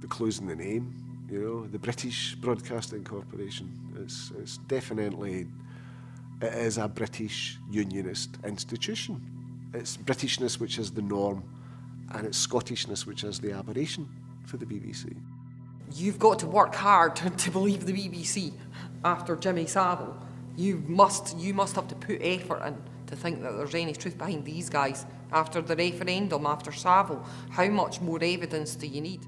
the closing the name, you know, the British Broadcasting Corporation. It's definitely, it is a British unionist institution. It's Britishness which is the norm, and it's Scottishness which is the aberration for the BBC. You've got to work hard to believe the BBC after Jimmy Savile. You must have to put effort in to think that there's any truth behind these guys. After the referendum, after Savile, how much more evidence do you need?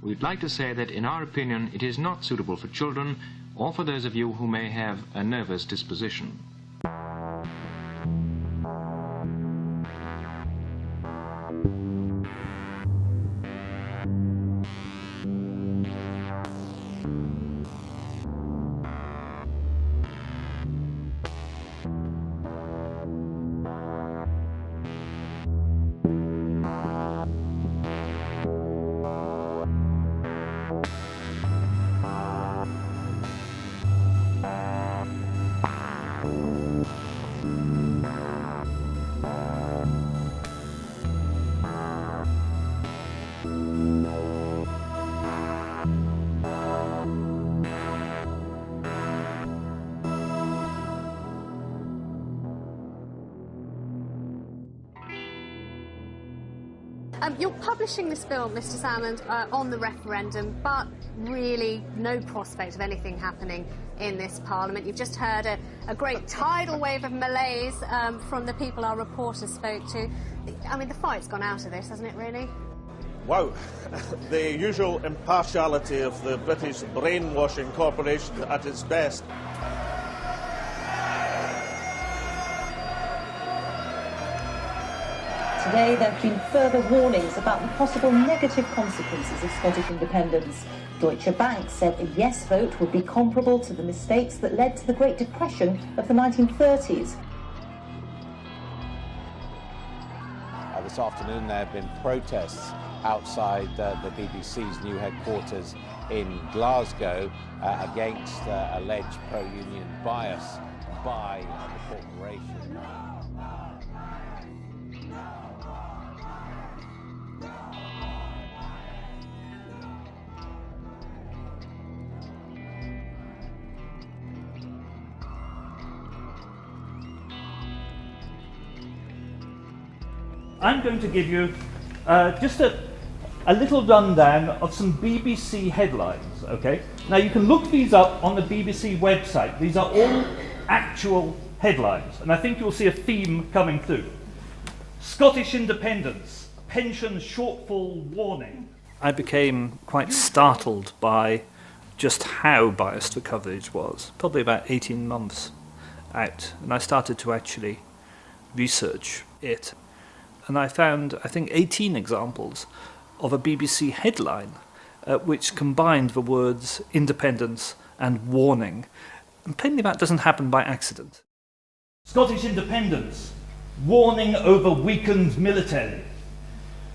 We'd like to say that in our opinion it is not suitable for children or for those of you who may have a nervous disposition. You're publishing this film, Mr. Salmond, on the referendum, but really no prospect of anything happening in this Parliament. You've just heard a great tidal wave of malaise from the people our reporter spoke to. I mean, the fight's gone out of this, hasn't it, really? Wow. The usual impartiality of the British brainwashing corporation at its best. Today there have been further warnings about the possible negative consequences of Scottish independence. Deutsche Bank said a yes vote would be comparable to the mistakes that led to the Great Depression of the 1930s. This afternoon there have been protests outside the BBC's new headquarters in Glasgow against alleged pro-union bias by the corporation. I'm going to give you just a little rundown of some BBC headlines, okay? Now you can look these up on the BBC website. These are all actual headlines, and I think you'll see a theme coming through. Scottish independence, pension shortfall warning. I became quite startled by just how biased the coverage was, probably about 18 months out, and I started to actually research it. And I found, I think, 18 examples of a BBC headline which combined the words independence and warning. And plainly that doesn't happen by accident. Scottish independence, warning over weakened military.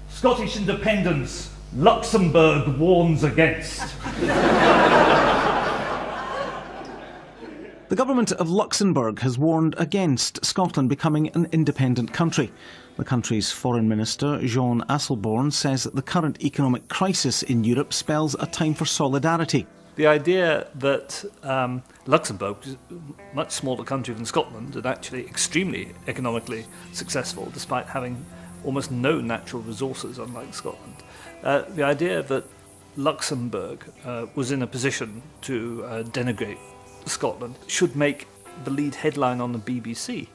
Scottish independence, Luxembourg warns against. The government of Luxembourg has warned against Scotland becoming an independent country. The country's foreign minister, Jean Asselborn, says that the current economic crisis in Europe spells a time for solidarity. The idea that Luxembourg, which is a much smaller country than Scotland, and actually extremely economically successful, despite having almost no natural resources, unlike Scotland. The idea that Luxembourg was in a position to denigrate Scotland should make the lead headline on the BBC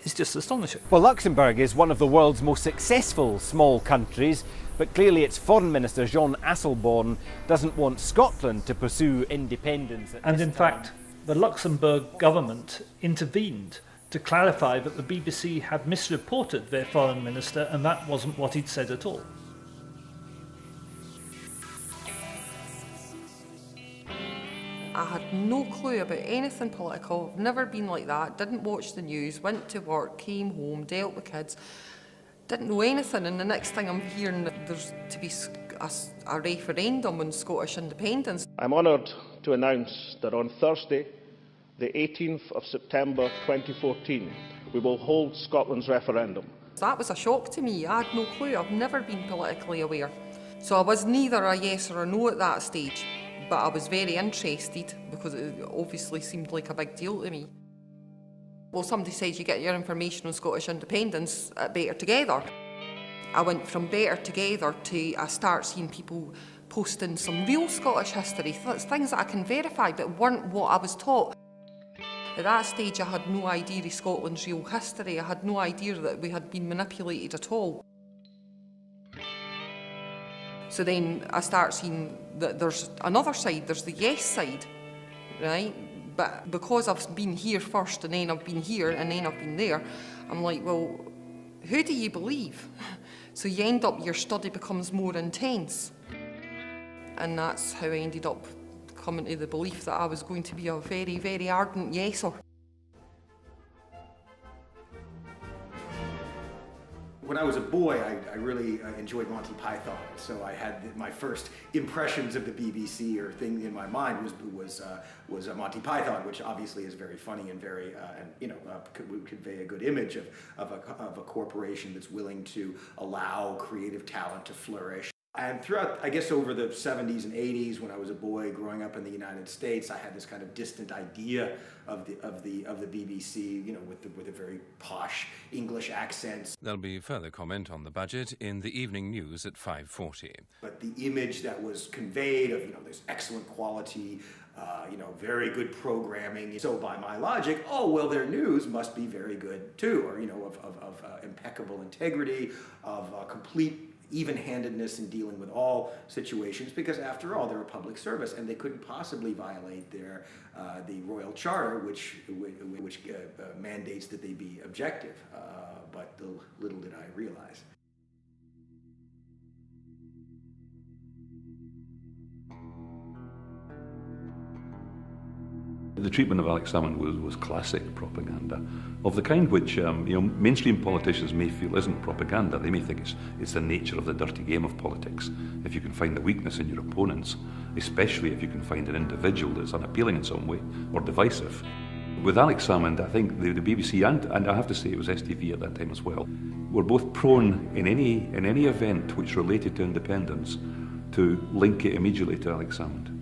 is just astonishing. Well, Luxembourg is one of the world's most successful small countries, but clearly its foreign minister, Jean Asselborn, doesn't want Scotland to pursue independence. And in fact, the Luxembourg government intervened to clarify that the BBC had misreported their foreign minister, and that wasn't what he'd said at all. I had no clue about anything political. I've never been like that. Didn't watch the news, went to work, came home, dealt with kids. Didn't know anything, and the next thing I'm hearing that there's to be a referendum on Scottish independence. I'm honoured to announce that on Thursday, the 18th of September 2014, we will hold Scotland's referendum. That was a shock to me. I had no clue. I've never been politically aware. So I was neither a yes or a no at that stage, but I was very interested because it obviously seemed like a big deal to me. Well, somebody says you get your information on Scottish independence at Better Together. I went from Better Together to I start seeing people posting some real Scottish history, things that I can verify but weren't what I was taught. At that stage I had no idea of Scotland's real history, I had no idea that we had been manipulated at all. So then I start seeing that there's another side, there's the yes side, right? But because I've been here first and then I've been here and then I've been there, I'm like, well, who do you believe? So you end up, your study becomes more intense. And that's how I ended up coming to the belief that I was going to be a very, very ardent yeser. When I was a boy, I really enjoyed Monty Python, so I had my first impressions of the BBC or thing in my mind was Monty Python, which obviously is very funny and very could convey a good image of a corporation that's willing to allow creative talent to flourish. And throughout, I guess, over the 70s and 80s, when I was a boy growing up in the United States, I had this kind of distant idea of the BBC, with a very posh English accents. There'll be further comment on the budget in the evening news at 5:40. But the image that was conveyed of this excellent quality, very good programming. So by my logic, their news must be very good too, or of impeccable integrity, of complete even-handedness in dealing with all situations, because after all, they're a public service and they couldn't possibly violate their the Royal Charter, which mandates that they be objective. But little did I realize. The treatment of Alex Salmond was classic propaganda, of the kind which mainstream politicians may feel isn't propaganda. They may think it's the nature of the dirty game of politics. If you can find the weakness in your opponents, especially if you can find an individual that's unappealing in some way or divisive. With Alex Salmond, I think the BBC and I have to say it was STV at that time as well, were both prone in any event which related to independence to link it immediately to Alex Salmond.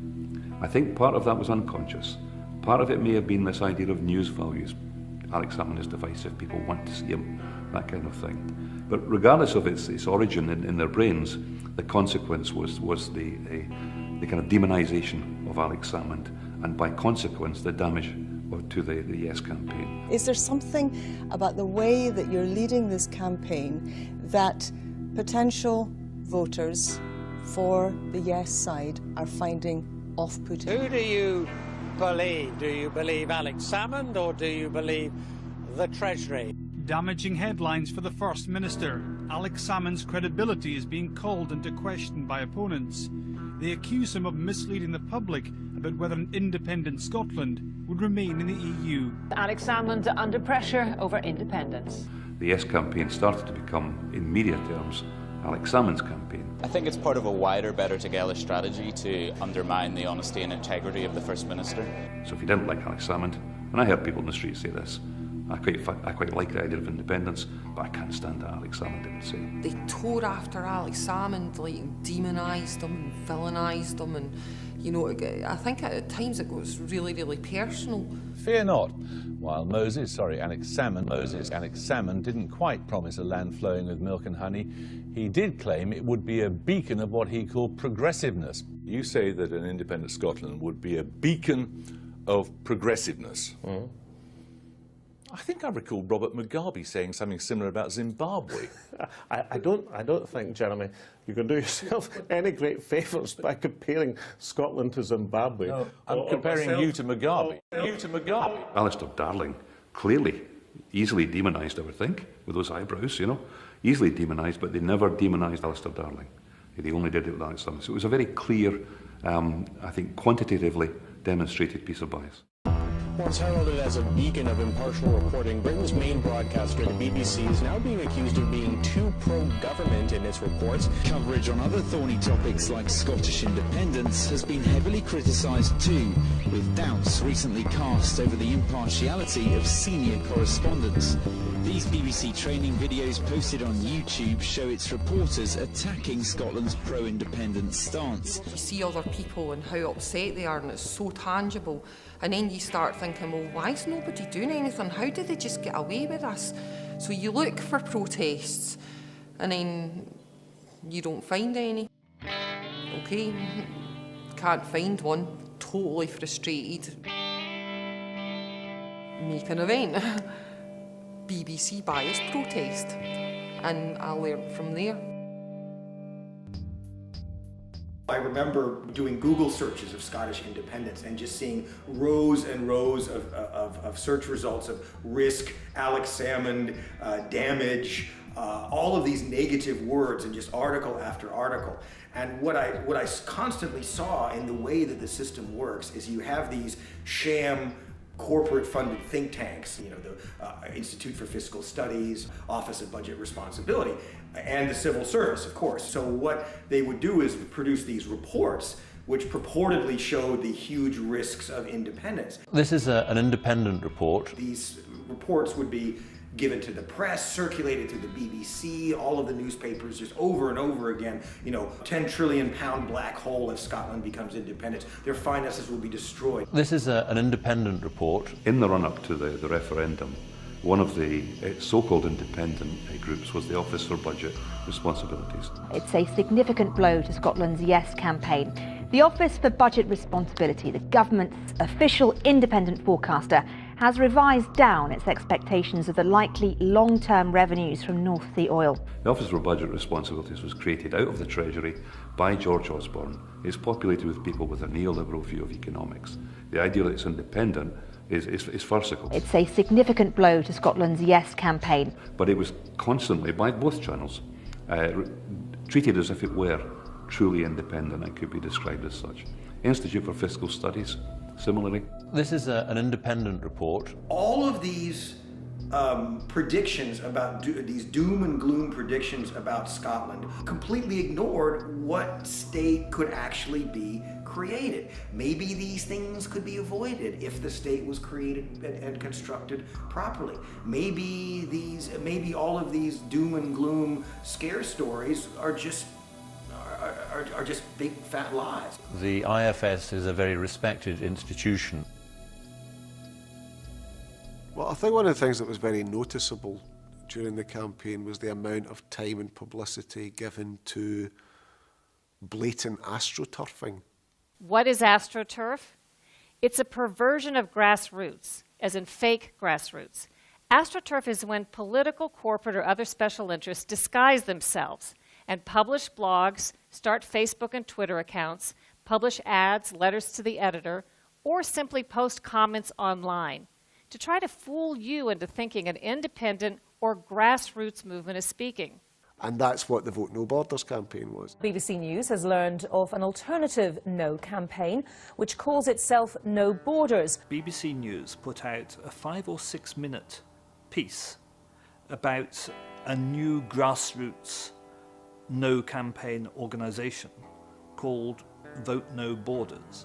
I think part of that was unconscious. Part of it may have been this idea of news values. Alex Salmond is divisive, people want to see him, that kind of thing. But regardless of its origin in their brains, the consequence was the kind of demonisation of Alex Salmond, and by consequence the damage to the Yes campaign. Is there something about the way that you're leading this campaign that potential voters for the Yes side are finding off-putting? Who do you believe? Do you believe Alex Salmond or do you believe the Treasury? Damaging headlines for the First Minister. Alex Salmond's credibility is being called into question by opponents. They accuse him of misleading the public about whether an independent Scotland would remain in the EU. Alex Salmond under pressure over independence. The Yes campaign started to become, in media terms, Alex Salmond's campaign. I think it's part of a wider Better Together strategy to undermine the honesty and integrity of the First Minister. So if you didn't like Alex Salmond, and I heard people in the street say this, I quite like the idea of independence, but I can't stand that Alex Salmond didn't say. They tore after Alex Salmond, demonised him and villainised him, and I think at times it was really, really personal. Fear not. While Alex Salmond didn't quite promise a land flowing with milk and honey, he did claim it would be a beacon of what he called progressiveness. You say that an independent Scotland would be a beacon of progressiveness. Mm. I think I recall Robert Mugabe saying something similar about Zimbabwe. I don't think, Jeremy, you can do yourself any great favours by comparing Scotland to Zimbabwe. No, I'm comparing you to Mugabe. Alistair Darling, clearly, easily demonised, I would think, with those eyebrows, easily demonised, but they never demonised Alistair Darling. They only did it with Alex Salmond. So it was a very clear, I think, quantitatively demonstrated piece of bias. Once heralded as a beacon of impartial reporting, Britain's main broadcaster, the BBC, is now being accused of being too pro-government in its reports. Coverage on other thorny topics like Scottish independence has been heavily criticised too, with doubts recently cast over the impartiality of senior correspondents. These BBC training videos posted on YouTube show its reporters attacking Scotland's pro-independence stance. You see other people and how upset they are, and it's so tangible. And then you start thinking, well, why is nobody doing anything? How did they just get away with this? So you look for protests, and then you don't find any. Okay, can't find one. Totally frustrated. Make an event. BBC bias protest, and I learned from there. I remember doing Google searches of Scottish independence and just seeing rows and rows of search results of risk, Alex Salmond, damage, all of these negative words, and just article after article. And what I constantly saw in the way that the system works is you have these sham corporate-funded think tanks, you know, the Institute for Fiscal Studies, Office of Budget Responsibility, and the civil service, of course. So what they would do is produce these reports which purportedly showed the huge risks of independence. This is an independent report. These reports would be given to the press, circulated to the BBC, all of the newspapers, just over and over again. You know, 10 trillion pound black hole if Scotland becomes independent. Their finances will be destroyed. This is an independent report. In the run-up to the referendum, one of the so-called independent groups was the Office for Budget Responsibilities. It's a significant blow to Scotland's Yes campaign. The Office for Budget Responsibility, the government's official independent forecaster, has revised down its expectations of the likely long-term revenues from North Sea oil. The Office for Budget Responsibilities was created out of the Treasury by George Osborne. It's populated with people with a neoliberal view of economics. The idea that it's independent is farcical. It's a significant blow to Scotland's Yes campaign. But it was constantly, by both channels, treated as if it were truly independent and could be described as such. Institute for Fiscal Studies, similarly. This is an independent report. All of these predictions about these doom and gloom predictions about Scotland completely ignored what state could actually be created. Maybe these things could be avoided if the state was created and constructed properly. Maybe all of these doom and gloom scare stories are just big fat lies. The IFS is a very respected institution. Well, I think one of the things that was very noticeable during the campaign was the amount of time and publicity given to blatant astroturfing. What is astroturf? It's a perversion of grassroots, as in fake grassroots. Astroturf is when political, corporate, or other special interests disguise themselves and publish blogs, start Facebook and Twitter accounts, publish ads, letters to the editor, or simply post comments online to try to fool you into thinking an independent or grassroots movement is speaking. And that's what the Vote No Borders campaign was. BBC News has learned of an alternative No campaign, which calls itself No Borders. BBC News put out a 5 or 6 minute piece about a new grassroots No campaign organisation called Vote No Borders.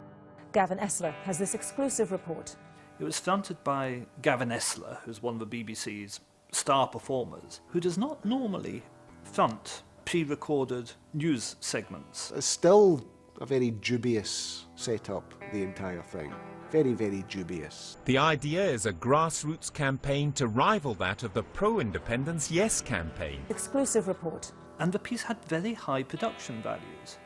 Gavin Esler has this exclusive report. It was fronted by Gavin Esler, who's one of the BBC's star performers, who does not normally front pre-recorded news segments. It's still a very dubious setup, the entire thing. Very, very dubious. The idea is a grassroots campaign to rival that of the pro-independence Yes campaign. Exclusive report. And the piece had very high production values.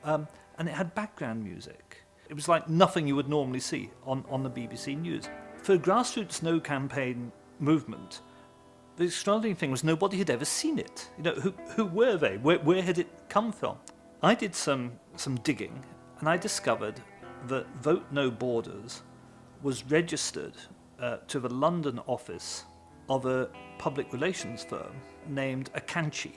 And it had background music. It was like nothing you would normally see on the BBC News. For a grassroots No campaign movement, the extraordinary thing was nobody had ever seen it. You know, who were they? Where had it come from? I did some digging, and I discovered that Vote No Borders was registered to the London office of a public relations firm named Akanchi.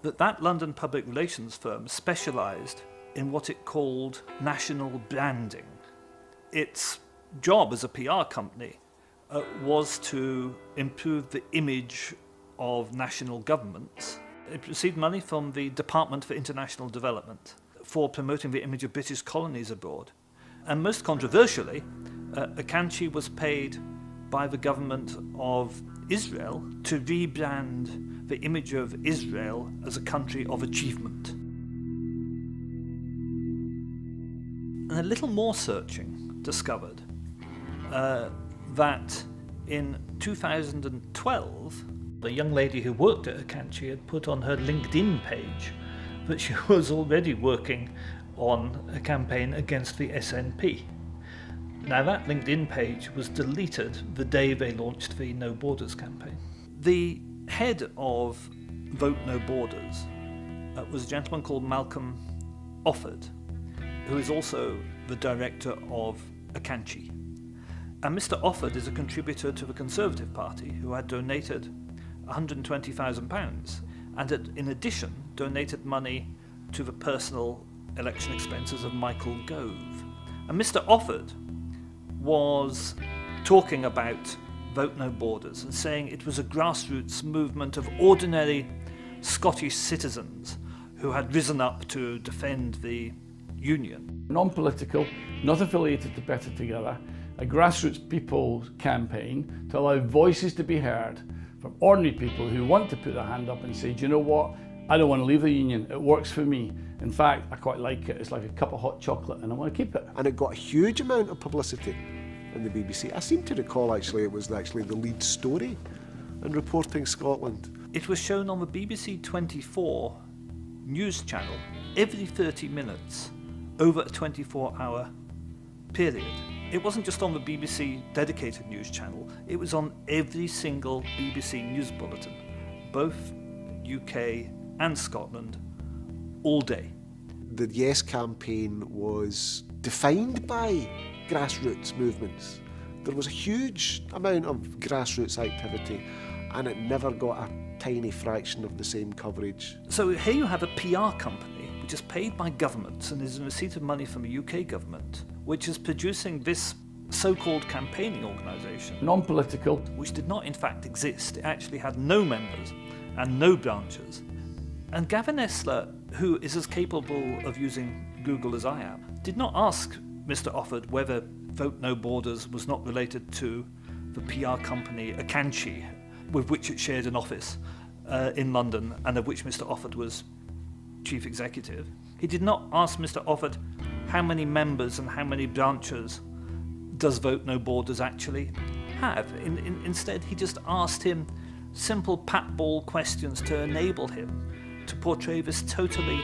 That London public relations firm specialised in what it called national branding. Its job as a PR company was to improve the image of national governments. It received money from the Department for International Development for promoting the image of British colonies abroad. And most controversially, Akanchi was paid by the government of Israel to rebrand the image of Israel as a country of achievement. And a little more searching discovered that in 2012, the young lady who worked at Akanchi had put on her LinkedIn page that she was already working on a campaign against the SNP. Now that LinkedIn page was deleted the day they launched the No Borders campaign. The head of Vote No Borders was a gentleman called Malcolm Offord, who is also the director of Akanchi. And Mr. Offord is a contributor to the Conservative Party who had donated £120,000 and had, in addition, donated money to the personal election expenses of Michael Gove. And Mr. Offord was talking about Vote No Borders and saying it was a grassroots movement of ordinary Scottish citizens who had risen up to defend the Union. Non-political, not affiliated to Better Together, a grassroots people campaign to allow voices to be heard from ordinary people who want to put their hand up and say, do you know what, I don't want to leave the Union, it works for me. In fact, I quite like it, it's like a cup of hot chocolate and I want to keep it. And it got a huge amount of publicity in the BBC. I seem to recall actually it was actually the lead story in Reporting Scotland. It was shown on the BBC 24 news channel every 30 minutes over a 24-hour period. It wasn't just on the BBC dedicated news channel, it was on every single BBC news bulletin, both UK and Scotland, all day. The Yes campaign was defined by grassroots movements. There was a huge amount of grassroots activity and it never got a tiny fraction of the same coverage. So here you have a PR company which is paid by governments and is in receipt of money from the UK government, which is producing this so-called campaigning organisation. Non-political. Which did not in fact exist. It actually had no members and no branches. And Gavin Esler, who is as capable of using Google as I am, did not ask Mr. Offord whether Vote No Borders was not related to the PR company Akanchi, with which it shared an office in London and of which Mr. Offord was chief executive. He did not ask Mr. Offord how many members and how many branches does Vote No Borders actually have. Instead, he just asked him simple pat-ball questions to enable him to portray this totally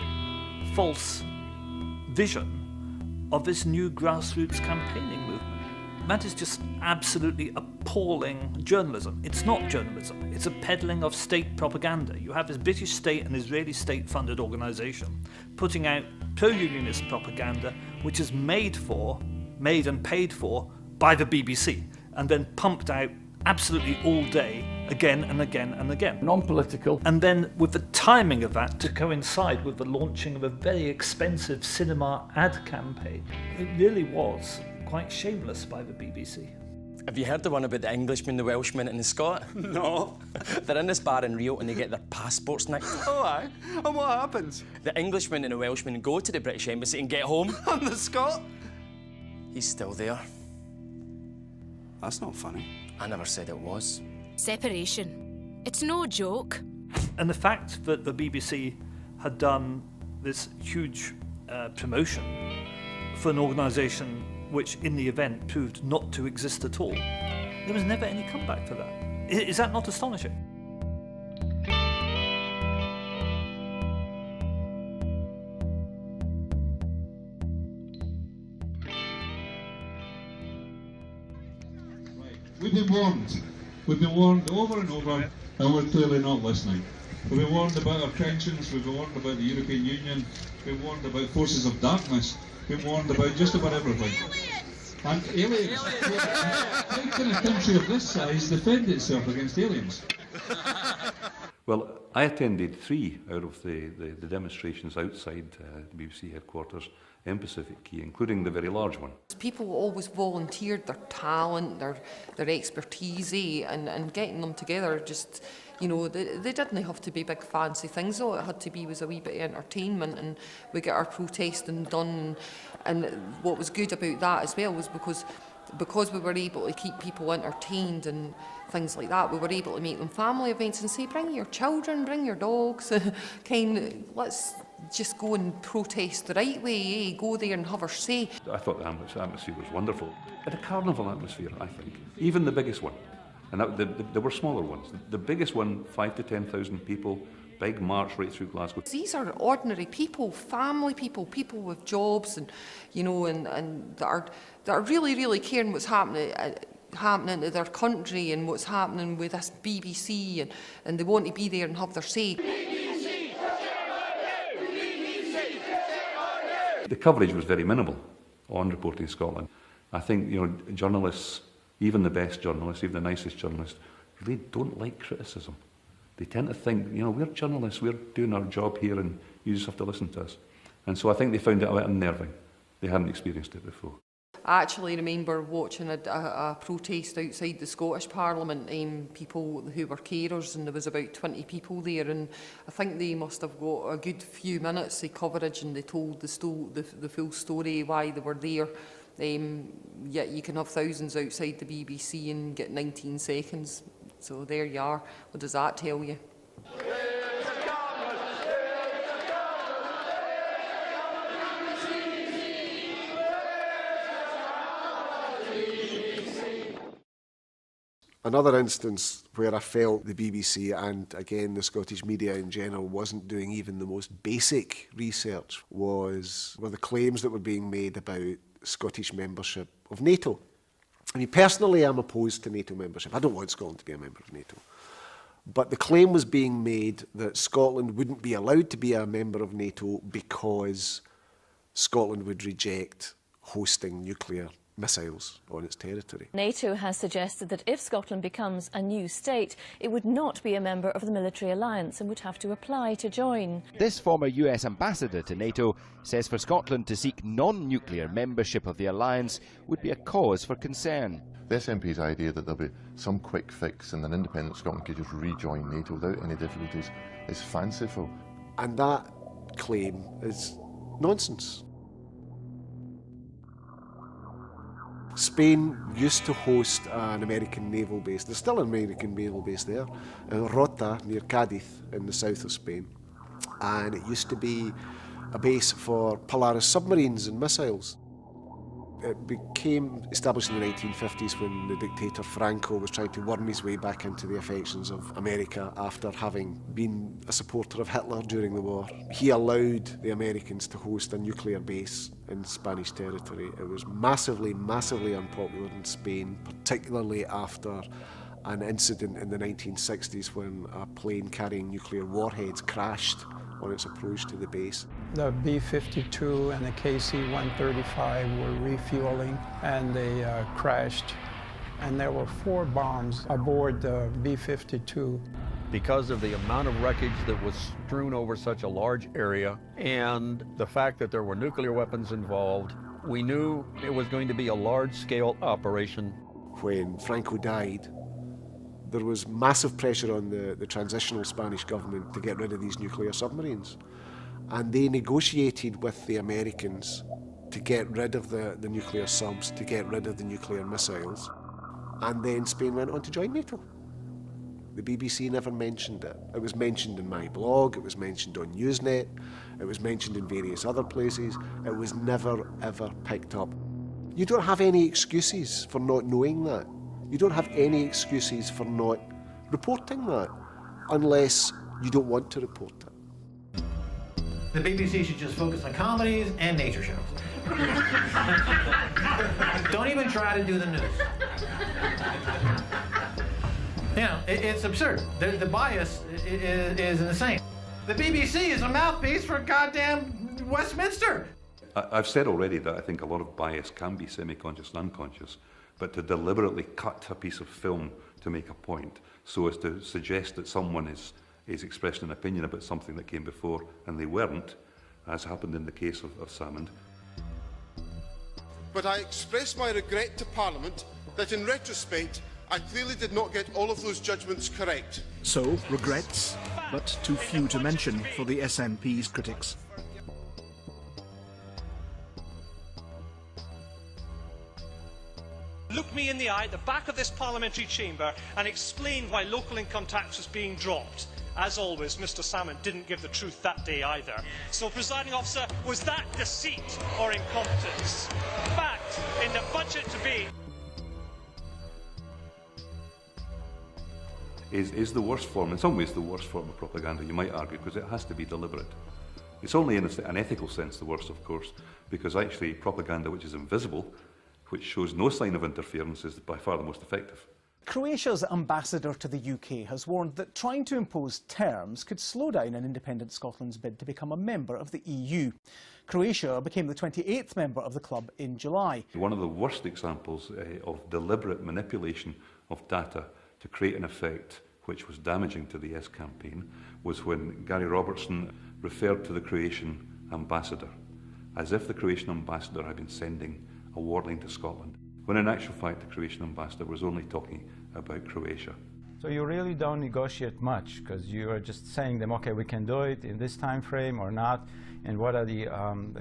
false vision of this new grassroots campaigning movement. That is just absolutely appalling journalism. It's not journalism, it's a peddling of state propaganda. You have this British state and Israeli state-funded organisation putting out pro-unionist propaganda which is made and paid for by the BBC and then pumped out absolutely all day, again and again and again. Non-political. And then with the timing of that to coincide with the launching of a very expensive cinema ad campaign, it really was quite shameless by the BBC. Have you heard the one about the Englishman, the Welshman and the Scot? No. They're in this bar in Rio and they get their passports nicked. Oh, aye. And what happens? The Englishman and the Welshman go to the British Embassy and get home. And the Scot? He's still there. That's not funny. I never said it was. Separation. It's no joke. And the fact that the BBC had done this huge promotion for an organisation which in the event proved not to exist at all, there was never any comeback for that. Is that not astonishing? We've been warned. We've been warned over and over, and we're clearly not listening. We've been warned about our pensions, we've been warned about the European Union, we've been warned about forces of darkness, we've been warned about just about everything. And aliens. How can a country of this size defend itself against aliens? Well, I attended 3 out of the demonstrations outside the BBC headquarters in Pacific Quay, including the very large one. People always volunteered their talent, their expertise, and getting them together just, you know, they didn't have to be big fancy things. All it had to be was a wee bit of entertainment, and we get our protesting done. And what was good about that as well was because we were able to keep people entertained and things like that, we were able to make them family events and say, bring your children, bring your dogs, let's just go and protest the right way, go there and have our say. I thought the atmosphere was wonderful. At a carnival atmosphere, I think. Even the biggest one. And there were smaller ones. The biggest one, 5,000 to 10,000 people, big march right through Glasgow. These are ordinary people, family people, people with jobs, and you know, and that are really, really caring what's happening to their country and what's happening with this BBC, and they want to be there and have their say. The coverage was very minimal on Reporting Scotland. I think, you know, journalists, even the best journalists, even the nicest journalists, really don't like criticism. They tend to think, you know, we're journalists, we're doing our job here and you just have to listen to us. And so I think they found it a bit unnerving. They hadn't experienced it before. I actually remember watching a protest outside the Scottish Parliament, people who were carers, and there was about 20 people there, and I think they must have got a good few minutes of coverage, and they told the full story why they were there. Yet you can have thousands outside the BBC and get 19 seconds. So there you are. What does that tell you? Another instance where I felt the BBC and, again, the Scottish media in general wasn't doing even the most basic research were the claims that were being made about Scottish membership of NATO. I mean, personally, I'm opposed to NATO membership. I don't want Scotland to be a member of NATO. But the claim was being made that Scotland wouldn't be allowed to be a member of NATO because Scotland would reject hosting nuclear missiles on its territory. NATO has suggested that if Scotland becomes a new state, it would not be a member of the military alliance and would have to apply to join. This former US ambassador to NATO says for Scotland to seek non-nuclear membership of the alliance would be a cause for concern. The SNP's idea that there'll be some quick fix and an independent Scotland could just rejoin NATO without any difficulties is fanciful. And that claim is nonsense. Spain used to host an American naval base. There's still an American naval base there, in Rota, near Cádiz, in the south of Spain. And it used to be a base for Polaris submarines and missiles. It became established in the 1950s when the dictator Franco was trying to worm his way back into the affections of America after having been a supporter of Hitler during the war. He allowed the Americans to host a nuclear base in Spanish territory. It was massively, massively unpopular in Spain, particularly after an incident in the 1960s when a plane carrying nuclear warheads crashed on its approach to the base. The B-52 and the KC-135 were refueling and they crashed, and there were 4 bombs aboard the B-52. Because of the amount of wreckage that was strewn over such a large area and the fact that there were nuclear weapons involved, we knew it was going to be a large-scale operation. When Franco died, there was massive pressure on the transitional Spanish government to get rid of these nuclear submarines. And they negotiated with the Americans to get rid of the nuclear subs, to get rid of the nuclear missiles. And then Spain went on to join NATO. The BBC never mentioned it. It was mentioned in my blog, it was mentioned on Newsnet, it was mentioned in various other places. It was never, ever picked up. You don't have any excuses for not knowing that. You don't have any excuses for not reporting that, unless you don't want to report it. The BBC should just focus on comedies and nature shows. Don't even try to do the news. You know, it's absurd. The bias is insane. The BBC is a mouthpiece for goddamn Westminster. I've said already that I think a lot of bias can be semi-conscious and unconscious, but to deliberately cut a piece of film to make a point so as to suggest that someone is is expressing an opinion about something that came before and they weren't, as happened in the case of Salmond. But I express my regret to Parliament that in retrospect I clearly did not get all of those judgments correct. So, regrets, but too few to mention for the SNP's critics. Look me in the eye at the back of this parliamentary chamber and explain why local income tax was being dropped. As always, Mr Salmond didn't give the truth that day either. So, presiding officer, was that deceit or incompetence? Fact, in the budget debate... Is the worst form, in some ways the worst form of propaganda, you might argue, because it has to be deliberate. It's only in an ethical sense the worst, of course, because actually propaganda which is invisible, which shows no sign of interference, is by far the most effective. Croatia's ambassador to the UK has warned that trying to impose terms could slow down an independent Scotland's bid to become a member of the EU. Croatia became the 28th member of the club in July. One of the worst examples of deliberate manipulation of data to create an effect which was damaging to the Yes campaign was when Gary Robertson referred to the Croatian ambassador as if the Croatian ambassador had been sending a warning to Scotland, when in actual fact the Croatian ambassador was only talking about Croatia. So you really don't negotiate much, because you are just saying them, okay, we can do it in this time frame or not, and what are the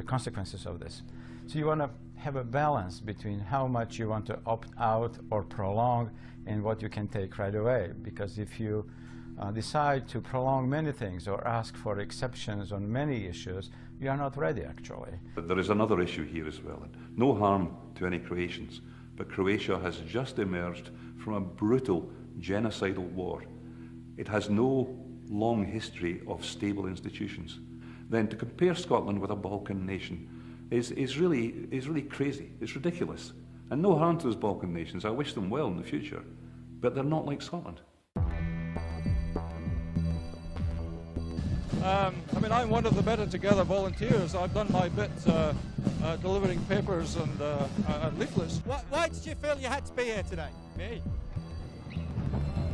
consequences of this. So you want to have a balance between how much you want to opt out or prolong and what you can take right away, because if you decide to prolong many things or ask for exceptions on many issues, you are not ready actually. But there is another issue here as well. No harm to any Croatians, but Croatia has just emerged from a brutal genocidal war. It has no long history of stable institutions. Then to compare Scotland with a Balkan nation is really crazy. It's ridiculous. And no harm to those Balkan nations. I wish them well in the future, but they're not like Scotland. I mean, I'm one of the Better Together volunteers. I've done my bit delivering papers and leaflets. Why did you feel you had to be here today? Me?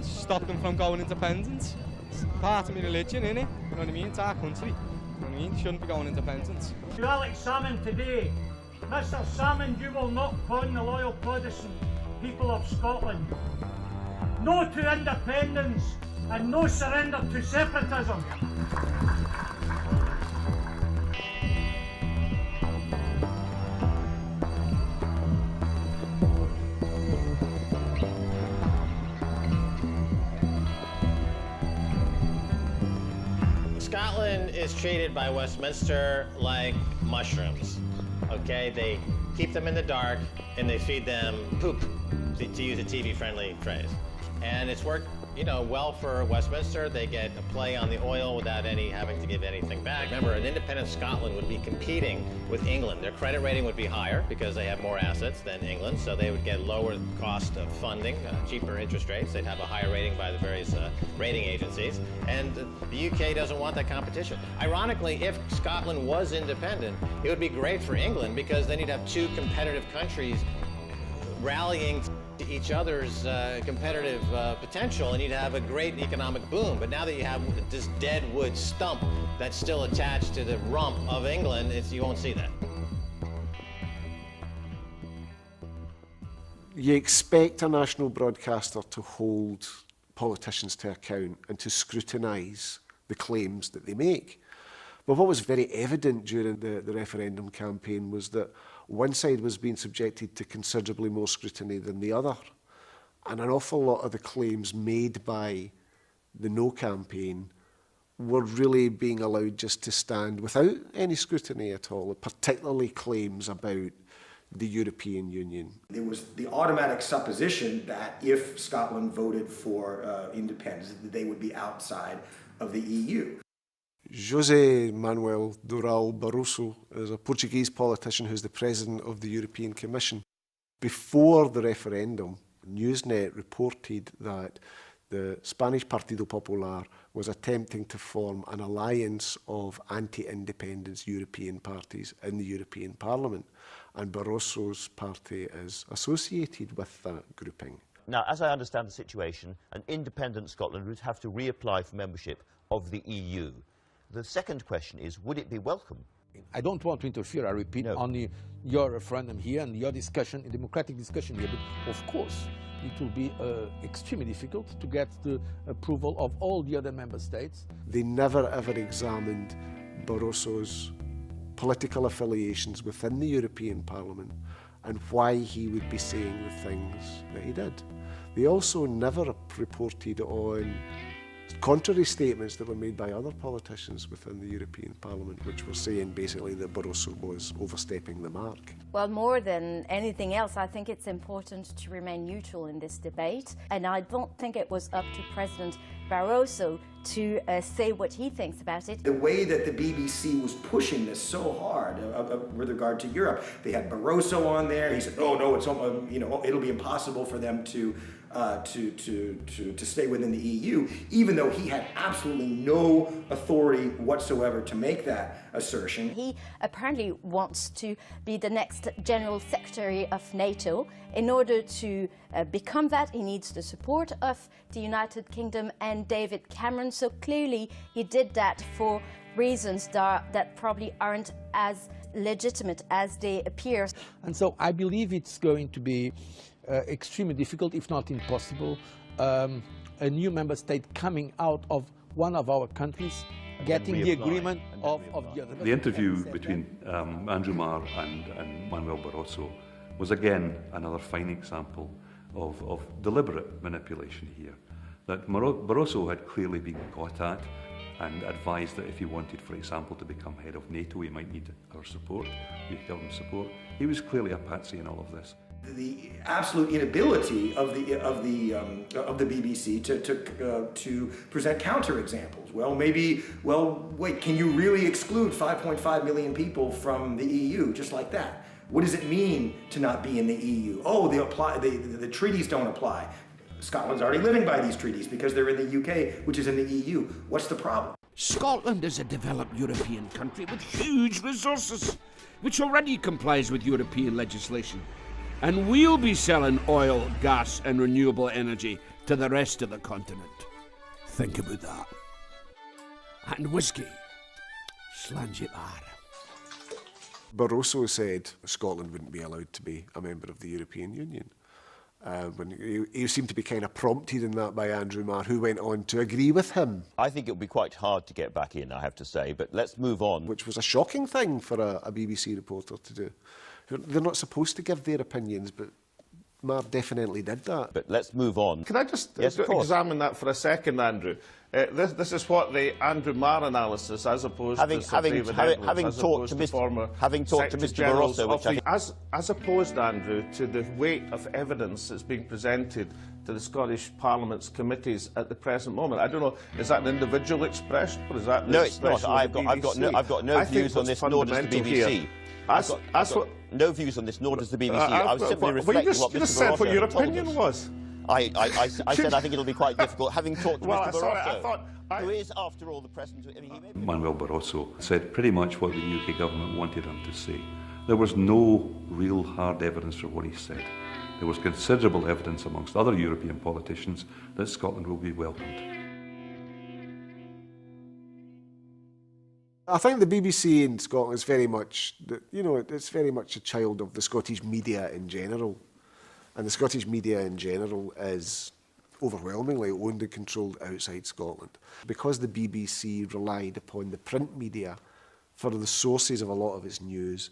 Stop them from going independent. It's part of my religion, innit? You know what I mean? It's our country. You know what I mean? Shouldn't be going independent. To Alex Salmond today, Mr Salmond, you will not con the loyal Protestant people of Scotland. No to independence and no surrender to separatism. Scotland is treated by Westminster like mushrooms, okay? They keep them in the dark and they feed them poop, to use a TV-friendly phrase. And it's worked, you know, well for Westminster. They get a play on the oil without having to give anything back. Remember, an independent Scotland would be competing with England. Their credit rating would be higher because they have more assets than England, so they would get lower cost of funding, cheaper interest rates. They'd have a higher rating by the various rating agencies. And the UK doesn't want that competition. Ironically, if Scotland was independent, it would be great for England because then you'd have two competitive countries rallying to each other's competitive potential, and you'd have a great economic boom. But now that you have this dead wood stump that's still attached to the rump of England, you won't see that. You expect a national broadcaster to hold politicians to account and to scrutinise the claims that they make. But what was very evident during the referendum campaign was that one side was being subjected to considerably more scrutiny than the other. And an awful lot of the claims made by the No campaign were really being allowed just to stand without any scrutiny at all, particularly claims about the European Union. There was the automatic supposition that if Scotland voted for independence, that they would be outside of the EU. José Manuel Durão Barroso is a Portuguese politician who's the president of the European Commission. Before the referendum, Newsnet reported that the Spanish Partido Popular was attempting to form an alliance of anti-independence European parties in the European Parliament, and Barroso's party is associated with that grouping. Now, as I understand the situation, an independent Scotland would have to reapply for membership of the EU. The second question is, would it be welcome? I don't want to interfere, I repeat, on your referendum here and your discussion, democratic discussion here, but of course it will be extremely difficult to get the approval of all the other member states. They never ever examined Barroso's political affiliations within the European Parliament and why he would be saying the things that he did. They also never reported on contrary statements that were made by other politicians within the European Parliament, which were saying basically that Barroso was overstepping the mark. Well, more than anything else, I think it's important to remain neutral in this debate, and I don't think it was up to President Barroso to say what he thinks about it. The way that the BBC was pushing this so hard with regard to Europe, they had Barroso on there. He said, "Oh no, it's it'll be impossible for them to stay within the EU," even though he had absolutely no authority whatsoever to make that assertion. He apparently wants to be the next General Secretary of NATO. In order to become that, he needs the support of the United Kingdom and David Cameron. So clearly he did that for reasons that probably aren't as legitimate as they appear. And so I believe it's going to be extremely difficult, if not impossible, a new member state coming out of one of our countries, getting the agreement of the other. The interview between Andrew Marr and Manuel Barroso was again another fine example of deliberate manipulation here. That Barroso had clearly been got at and advised that if he wanted, for example, to become head of NATO, he might need our support, the government support. He was clearly a patsy in all of this. The absolute inability of the BBC to present counterexamples. Wait, can you really exclude 5.5 million people from the EU just like that? What does it mean to not be in the EU? Oh, the treaties don't apply. Scotland's already living by these treaties because they're in the UK, which is in the EU. What's the problem? Scotland is a developed European country with huge resources, which already complies with European legislation. And we'll be selling oil, gas and renewable energy to the rest of the continent. Think about that. And whiskey. Slangy bar. Barroso said Scotland wouldn't be allowed to be a member of the European Union. When he seemed to be kind of prompted in that by Andrew Marr, who went on to agree with him. I think it would be quite hard to get back in, I have to say, but let's move on. Which was a shocking thing for a BBC reporter to do. They're not supposed to give their opinions, but Marr definitely did that. But let's move on. Can I just examine that for a second, Andrew? This is what the Andrew Marr analysis, as opposed to Sir David Edwards, having talked to Mr. Barroso, as opposed, Andrew, to the weight of evidence that's being presented to the Scottish Parliament's committees at the present moment. I don't know, is that an individual expression, or is that the expression of the BBC? I've got no views on this, nor does the BBC. I've got no views on this, nor does the BBC. I was simply reflecting what Mr. Barroso said what your opinion was. I said I think it'll be quite difficult, having talked to Mr. Barroso, who is, after all, the president. Manuel Barroso said pretty much what the UK government wanted him to say. There was no real hard evidence for what he said. There was considerable evidence amongst other European politicians that Scotland will be welcomed. I think the BBC in Scotland is very much, it's very much a child of the Scottish media in general. And the Scottish media in general is overwhelmingly owned and controlled outside Scotland. Because the BBC relied upon the print media for the sources of a lot of its news,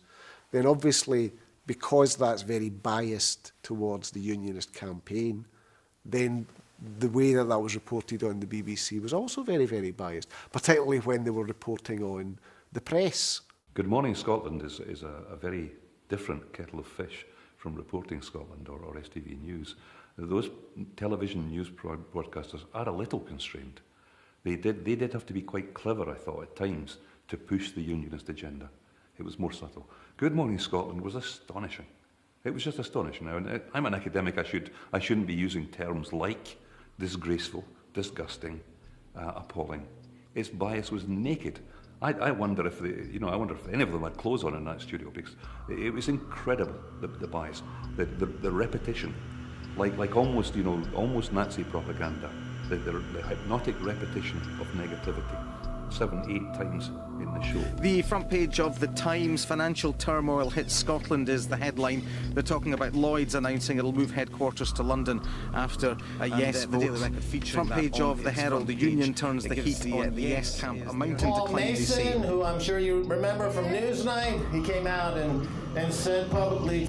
then obviously, because that's very biased towards the Unionist campaign, then the way that was reported on the BBC was also very, very biased, particularly when they were reporting on the press. Good Morning Scotland is a very different kettle of fish from Reporting Scotland or STV News. Those television news broadcasters are a little constrained. They did have to be quite clever, I thought, at times, to push the Unionist agenda. It was more subtle. Good Morning Scotland was astonishing. It was just astonishing. Now, I'm an academic. I shouldn't be using terms like disgraceful, disgusting, appalling. Its bias was naked. I wonder if any of them had clothes on in that studio, because it was incredible, the bias, the repetition like almost, you know, almost Nazi propaganda, the hypnotic repetition of negativity, 7-8 times in the show. The front page of the Times: financial turmoil hits Scotland is the headline. They're talking about Lloyds announcing it'll move headquarters to London after a yes vote. Front page of the Herald: the Union turns the heat on the yes camp, amounting to Paul Mason, who I'm sure you remember from Newsnight, he came out and said publicly,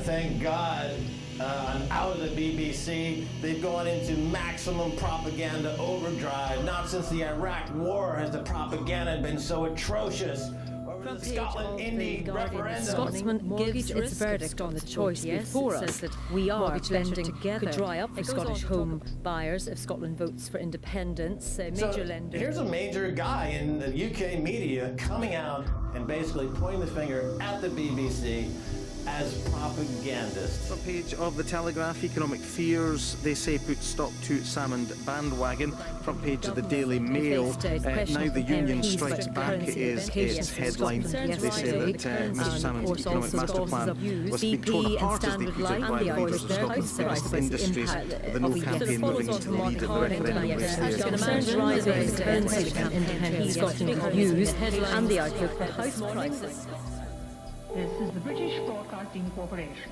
thank God I'm out of the BBC. They've gone into maximum propaganda overdrive. Not since the Iraq War has the propaganda been so atrocious. From the Scotland Indie referendum. Scotsman gives its verdict on the choice before us that we are blending could dry up for Scottish home buyers if Scotland votes for independence. Major lender. Here's a major guy in the UK media coming out and basically pointing the finger at the BBC as propagandists. Front page of the Telegraph: economic fears, they say, put stop to salmon bandwagon. Front page of the Daily Mail: now the Union strikes back is its headline. They say that Mr Salmon's economic master plan was being torn apart as they put it by the leaders of Scotland's best industries. The No campaign moving into the lead at the referendum race. Concerns rising in currency independent Scotland views and the outlook for house prices. This is the British Broadcasting Corporation.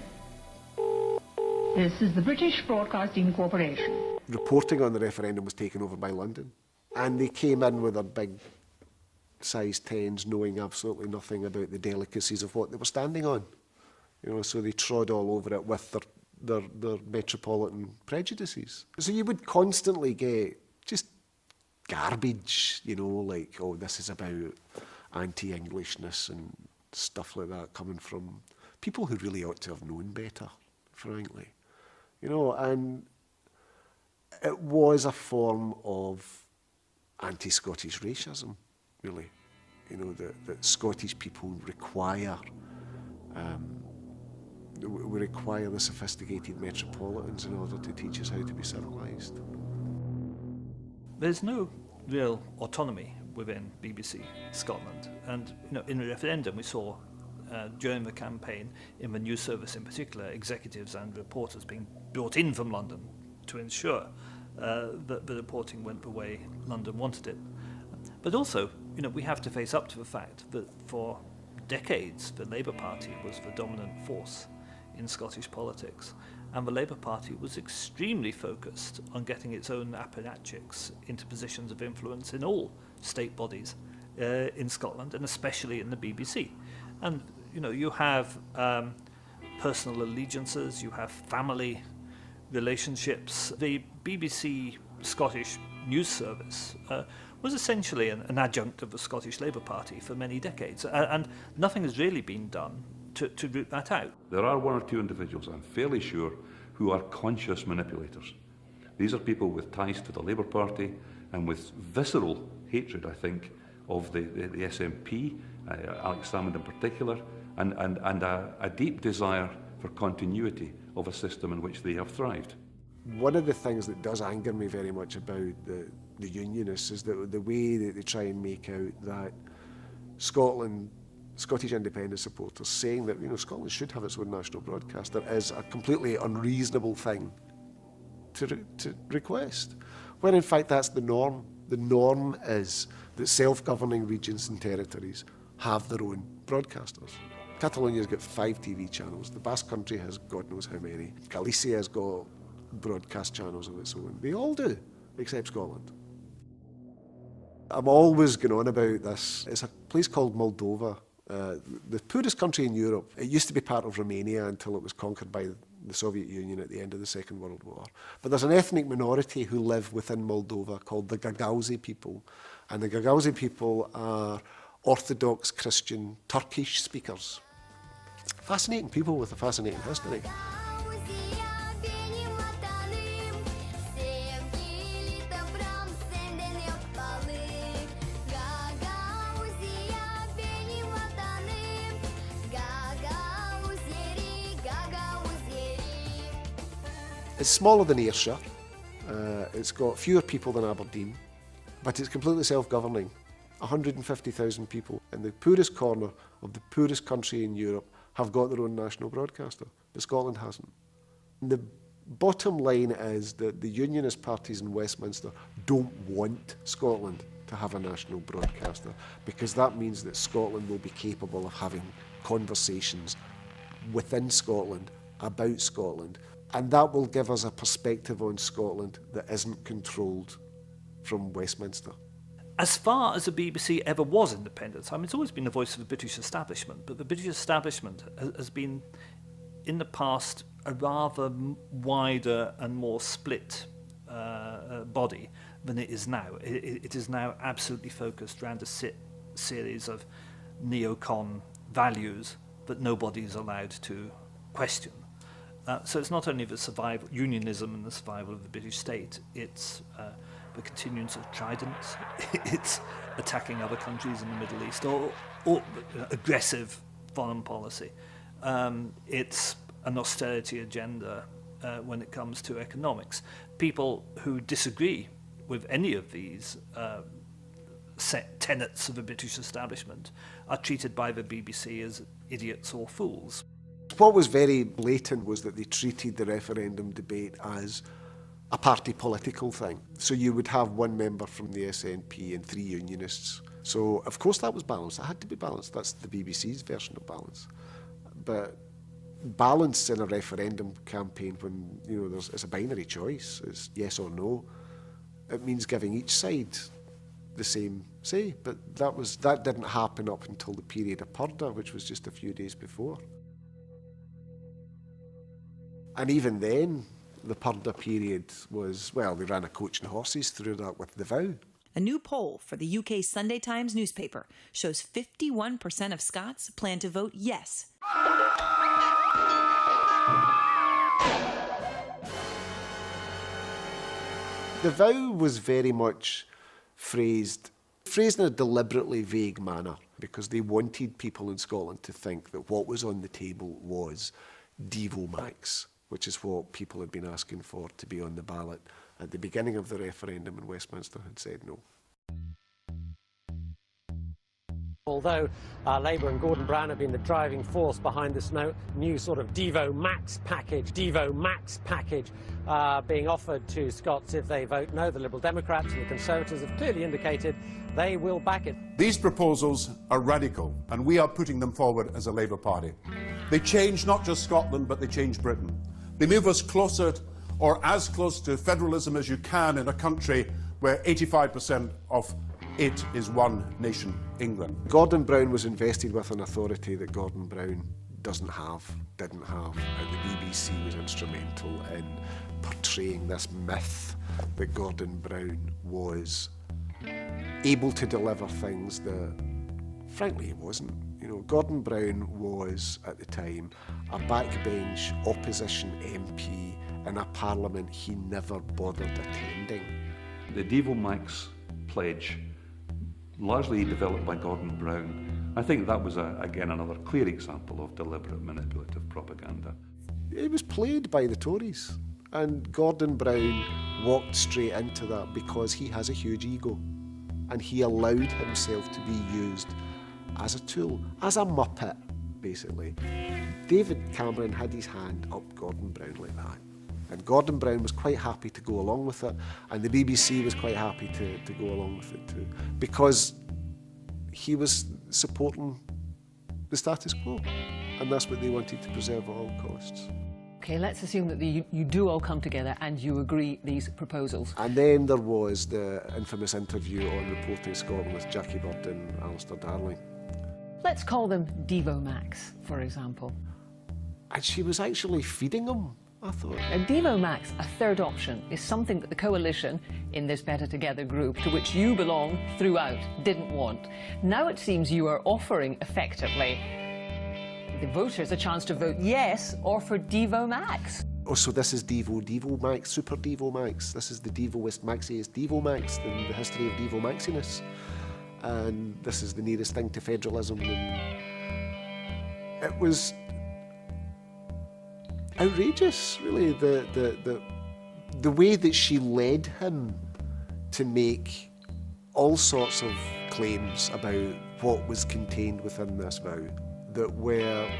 This is the British Broadcasting Corporation. Reporting on the referendum was taken over by London, and they came in with their big size 10s, knowing absolutely nothing about the delicacies of what they were standing on. You know, so they trod all over it with their metropolitan prejudices. So you would constantly get just garbage, you know, like, oh, this is about anti-Englishness and stuff like that coming from people who really ought to have known better, frankly. You know, and it was a form of anti-Scottish racism, really. You know, that Scottish people require, we require the sophisticated metropolitans in order to teach us how to be civilised. There's no real autonomy within BBC Scotland, and you know, in the referendum we saw during the campaign, in the news service in particular, executives and reporters being brought in from London to ensure that the reporting went the way London wanted it. But also, you know, we have to face up to the fact that for decades the Labour Party was the dominant force in Scottish politics, and the Labour Party was extremely focused on getting its own apparatchiks into positions of influence in all state bodies in Scotland, and especially in the BBC. And you know, you have personal allegiances, you have family relationships. The BBC Scottish News Service was essentially an adjunct of the Scottish Labour Party for many decades, and nothing has really been done to root that out. There are one or two individuals, I'm fairly sure, who are conscious manipulators. These are people with ties to the Labour Party and with visceral hatred, I think, of the SNP, Alex Salmond in particular, and a deep desire for continuity of a system in which they have thrived. One of the things that does anger me very much about the Unionists is the way that they try and make out that Scottish independence supporters saying that, you know, Scotland should have its own national broadcaster is a completely unreasonable thing to request, when in fact that's the norm. The norm is that self-governing regions and territories have their own broadcasters. Catalonia's got 5 TV channels. The Basque Country has God knows how many. Galicia has got broadcast channels of its own. They all do, except Scotland. I'm always going on about this. It's a place called Moldova, the poorest country in Europe. It used to be part of Romania until it was conquered by the Soviet Union at the end of the Second World War. But there's an ethnic minority who live within Moldova called the Gagauz people. And the Gagauz people are Orthodox Christian Turkish speakers. Fascinating people with a fascinating history. It's smaller than Ayrshire, it's got fewer people than Aberdeen, but it's completely self-governing. 150,000 people in the poorest corner of the poorest country in Europe have got their own national broadcaster, but Scotland hasn't. The Bottom line is that the unionist parties in Westminster don't want Scotland to have a national broadcaster, because that means that Scotland will be capable of having conversations within Scotland about Scotland, and that will give us a perspective on Scotland that isn't controlled from Westminster. As far as the BBC ever was independent, I mean, it's always been the voice of the British establishment, but the British establishment has been, in the past, a rather wider and more split body than it is now. It is now absolutely focused around a series of neocon values that nobody is allowed to question. So it's not only the survival, unionism and the survival of the British state, it's the continuance of tridents, it's attacking other countries in the Middle East, or aggressive foreign policy. It's an austerity agenda when it comes to economics. People who disagree with any of these set tenets of the British establishment are treated by the BBC as idiots or fools. What was very blatant was that they treated the referendum debate as a party political thing. So you would have one member from the SNP and 3 unionists. So of course that was balanced. It had to be balanced. That's the BBC's version of balance. But balance in a referendum campaign, when it's a binary choice, it's yes or no, it means giving each side the same say. But that didn't happen up until the period of Purdah, which was just a few days before. And even then, the Purdah period was, well, they ran a coach and horses through that with the vow. A new poll for the UK Sunday Times newspaper shows 51% of Scots plan to vote yes. The vow was very much phrased in a deliberately vague manner, because they wanted people in Scotland to think that what was on the table was Devo Max, which is what people had been asking for to be on the ballot at the beginning of the referendum, and Westminster had said no. Although Labour and Gordon Brown have been the driving force behind this new sort of Devo Max package being offered to Scots if they vote no, the Liberal Democrats and the Conservatives have clearly indicated they will back it. These proposals are radical, and we are putting them forward as a Labour Party. They change not just Scotland, but they change Britain. They move us closer, or as close to federalism as you can in a country where 85% of it is one nation, England. Gordon Brown was invested with an authority that Gordon Brown didn't have, and the BBC was instrumental in portraying this myth that Gordon Brown was able to deliver things that, frankly, he wasn't. Gordon Brown was, at the time, a backbench opposition MP in a parliament he never bothered attending. The Devo Max pledge, largely developed by Gordon Brown, I think that was, again, another clear example of deliberate manipulative propaganda. It was played by the Tories, and Gordon Brown walked straight into that because he has a huge ego, and he allowed himself to be used as a tool, as a muppet, basically. David Cameron had his hand up Gordon Brown like that. And Gordon Brown was quite happy to go along with it, and the BBC was quite happy to go along with it too, because he was supporting the status quo, and that's what they wanted to preserve at all costs. Okay, let's assume that you do all come together and you agree these proposals. And then there was the infamous interview on Reporting Scotland with Jackie Bird and Alistair Darling. Let's call them Devo Max, for example. And she was actually feeding them, I thought. Now, Devo Max, a third option, is something that the coalition in this Better Together group, to which you belong throughout, didn't want. Now it seems you are offering, effectively, the voters a chance to vote yes or for Devo Max. Oh, so this is Devo Max, Super Devo Max. This is the Devoist Maxiest Devo Max in the history of Devo Maxiness. And this is the nearest thing to federalism. And it was outrageous, really, the way that she led him to make all sorts of claims about what was contained within this vow that were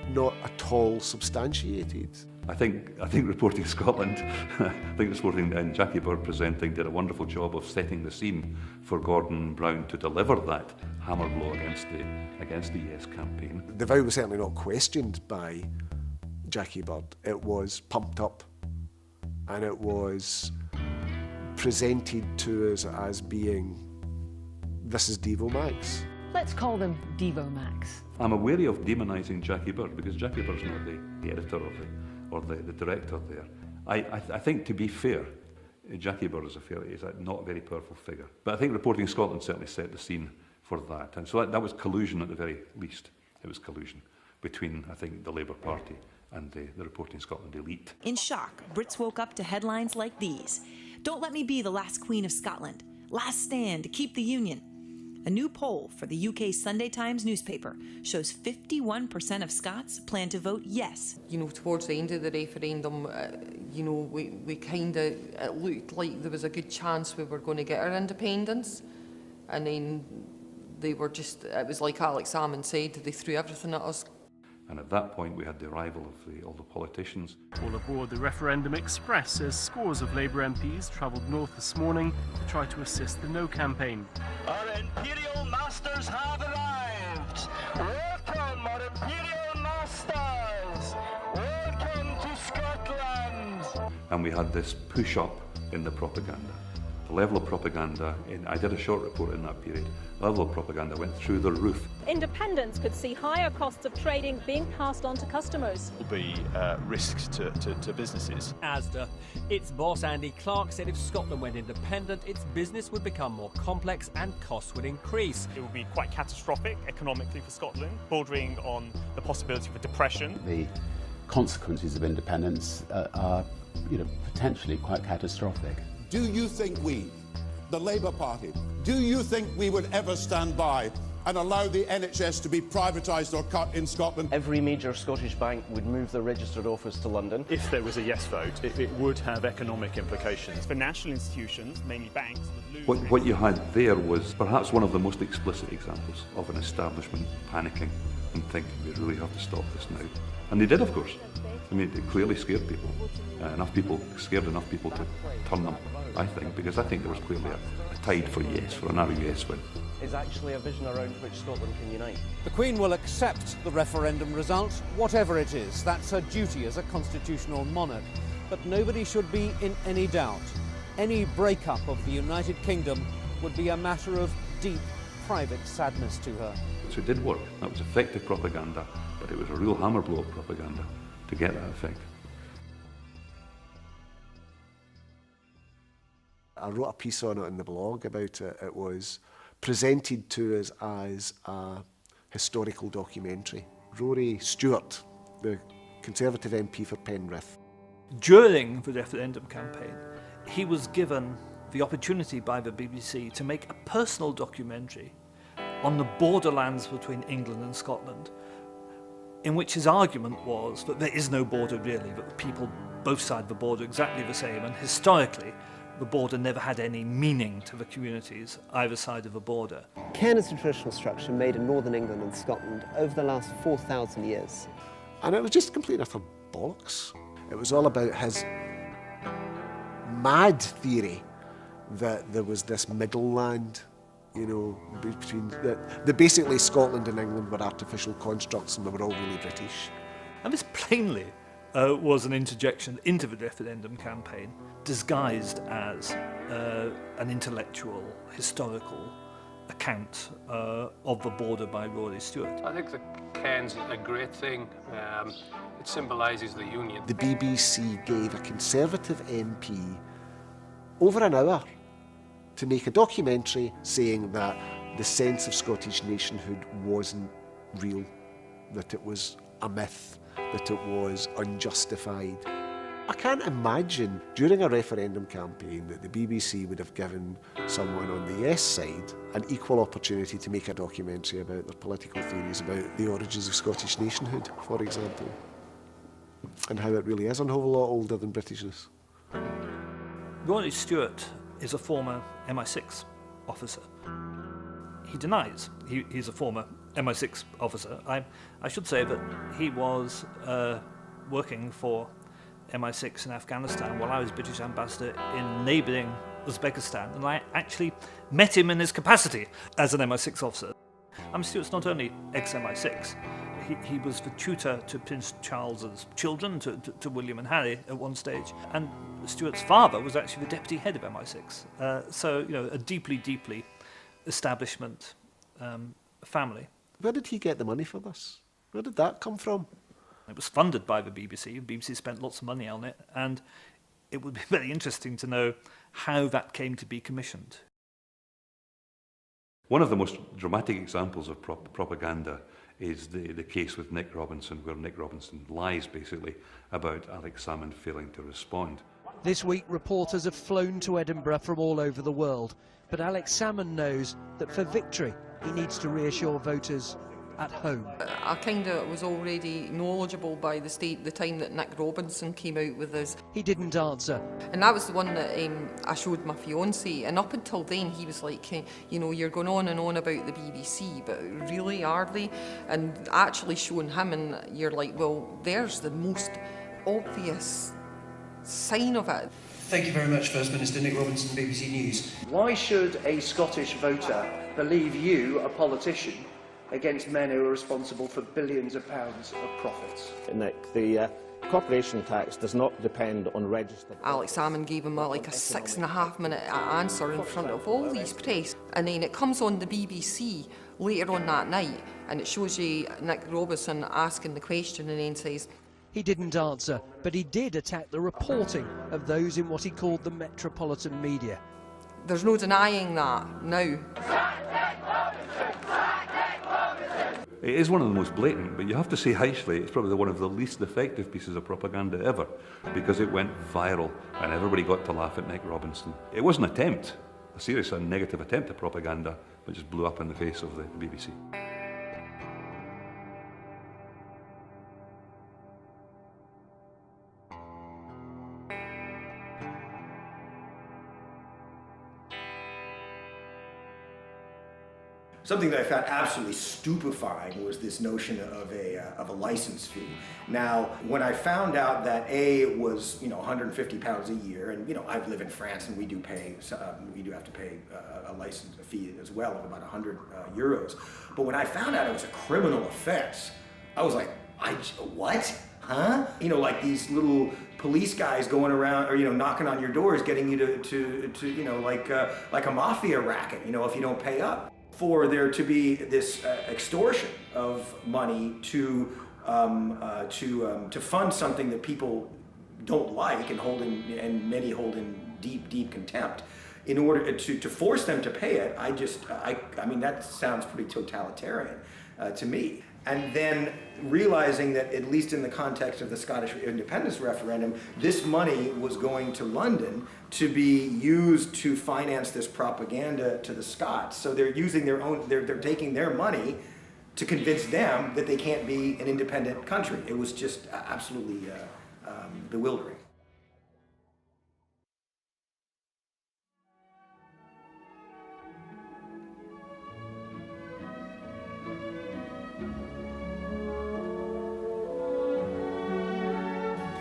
not at all substantiated. I think Reporting Scotland, I think Reporting and Jackie Bird presenting did a wonderful job of setting the scene for Gordon Brown to deliver that hammer blow against the Yes campaign. The vow was certainly not questioned by Jackie Bird. It was pumped up, and it was presented to us as being, this is Devo Max. Let's call them Devo Max. I'm wary of demonising Jackie Bird because Jackie Bird's not the editor or the director there. I think, to be fair, Jackie Bird is not a very powerful figure. But I think Reporting Scotland certainly set the scene for that. And so that was collusion at the very least. It was collusion between, I think, the Labour Party and the Reporting Scotland elite. In shock, Brits woke up to headlines like these. Don't let me be the last Queen of Scotland. Last stand to keep the Union. A new poll for the UK Sunday Times newspaper shows 51% of Scots plan to vote yes. You know, towards the end of the referendum, you know, we kind of, it looked like there was a good chance we were going to get our independence. And then they were just, it was like Alex Salmond said, they threw everything at us. And at that point, we had the arrival of all the politicians. All aboard the Referendum Express says scores of Labour MPs travelled north this morning to try to assist the No campaign. Our Imperial Masters have arrived! Welcome, our Imperial Masters! Welcome to Scotland! And we had this push-up in the propaganda. The level of propaganda, I did a short report in that period, the level of propaganda went through the roof. Independents could see higher costs of trading being passed on to customers. Will be risks to businesses. Asda. Its boss Andy Clark said if Scotland went independent, its business would become more complex and costs would increase. It would be quite catastrophic economically for Scotland, bordering on the possibility of a depression. The consequences of independence are, potentially quite catastrophic. Do you think we, the Labour Party, do you think we would ever stand by and allow the NHS to be privatised or cut in Scotland? Every major Scottish bank would move their registered office to London. If there was a yes vote, it would have economic implications. For national institutions, mainly banks, would lose... What you had there was perhaps one of the most explicit examples of an establishment panicking and thinking, we really have to stop this now. And they did, of course. I mean, it clearly scared people. Scared enough people to turn them, I think, because I think there was clearly a tide for yes, for a narrow yes win. Is actually a vision around which Scotland can unite. The Queen will accept the referendum result, whatever it is. That's her duty as a constitutional monarch. But nobody should be in any doubt. Any breakup of the United Kingdom would be a matter of deep private sadness to her. So it did work. That was effective propaganda, but it was a real hammer blow of propaganda to get that effect. I wrote a piece on it in the blog about it. It was presented to us as a historical documentary. Rory Stewart, the Conservative MP for Penrith. During the referendum campaign, he was given the opportunity by the BBC to make a personal documentary on the borderlands between England and Scotland, in which his argument was that there is no border really, that the people both sides of the border are exactly the same, and historically the border never had any meaning to the communities either side of the border. Cairn is a traditional structure made in northern England and Scotland over the last 4,000 years. And it was just complete utter bollocks. It was all about his mad theory that there was this middle land, between that basically Scotland and England were artificial constructs and they were all really British. And this plainly was an interjection into the referendum campaign, disguised as an intellectual, historical account of the border by Rory Stewart. I think the Cairns is a great thing. It symbolises the union. The BBC gave a Conservative MP over an hour to make a documentary saying that the sense of Scottish nationhood wasn't real, that it was a myth, that it was unjustified. I can't imagine during a referendum campaign that the BBC would have given someone on the yes side an equal opportunity to make a documentary about their political theories about the origins of Scottish nationhood, for example, and how it really is a whole lot older than Britishness. Rory Stewart is a former MI6 officer. He denies he's a former MI6 officer. I should say that he was working for MI6 in Afghanistan while I was British ambassador in neighbouring Uzbekistan, and I actually met him in his capacity as an MI6 officer. Stuart's not only ex-MI6, he was the tutor to Prince Charles's children, to William and Harry at one stage, and Stuart's father was actually the deputy head of MI6. So, a deeply, deeply establishment family. Where did he get the money for this? Where did that come from? It was funded by the BBC. The BBC spent lots of money on it, and it would be very interesting to know how that came to be commissioned. One of the most dramatic examples of propaganda is the case with Nick Robinson, where Nick Robinson lies, basically, about Alex Salmond failing to respond. This week, reporters have flown to Edinburgh from all over the world, but Alex Salmond knows that for victory, he needs to reassure voters at home. I kind of was already knowledgeable by the time that Nick Robinson came out with us. He didn't answer. And that was the one that I showed my fiancé, and up until then he was like, you're going on and on about the BBC, but really are they? And actually showing him, and you're like, well, there's the most obvious sign of it. Thank you very much, First Minister. Nick Robinson, BBC News. Why should a Scottish voter believe you, a politician, against men who are responsible for billions of pounds of profits? Nick, the corporation tax does not depend on registered... Alex Salmond gave him like a 6.5-minute answer in front of all these press, and then it comes on the BBC later on that night, and it shows you Nick Robinson asking the question, and then says... He didn't answer, but he did attack the reporting of those in what he called the metropolitan media. There's no denying that now. It is one of the most blatant, but you have to say, actually, it's probably one of the least effective pieces of propaganda ever, because it went viral and everybody got to laugh at Nick Robinson. It was an attempt, a serious and negative attempt at propaganda, but just blew up in the face of the BBC. Something that I found absolutely stupefying was this notion of a license fee. Now, when I found out that it was £150 a year, and I live in France and we do have to pay a license fee as well of about €100. But when I found out it was a criminal offence, I was like, what? Huh? Like these little police guys going around, or knocking on your doors, getting you to like a mafia racket. If you don't pay up. For there to be this extortion of money to fund something that people don't like and many hold in deep contempt, in order to force them to pay it, I mean that sounds pretty totalitarian to me. And then realizing that, at least in the context of the Scottish independence referendum, this money was going to London to be used to finance this propaganda to the Scots. So they're using their own, they're taking their money to convince them that they can't be an independent country. It was just absolutely bewildering.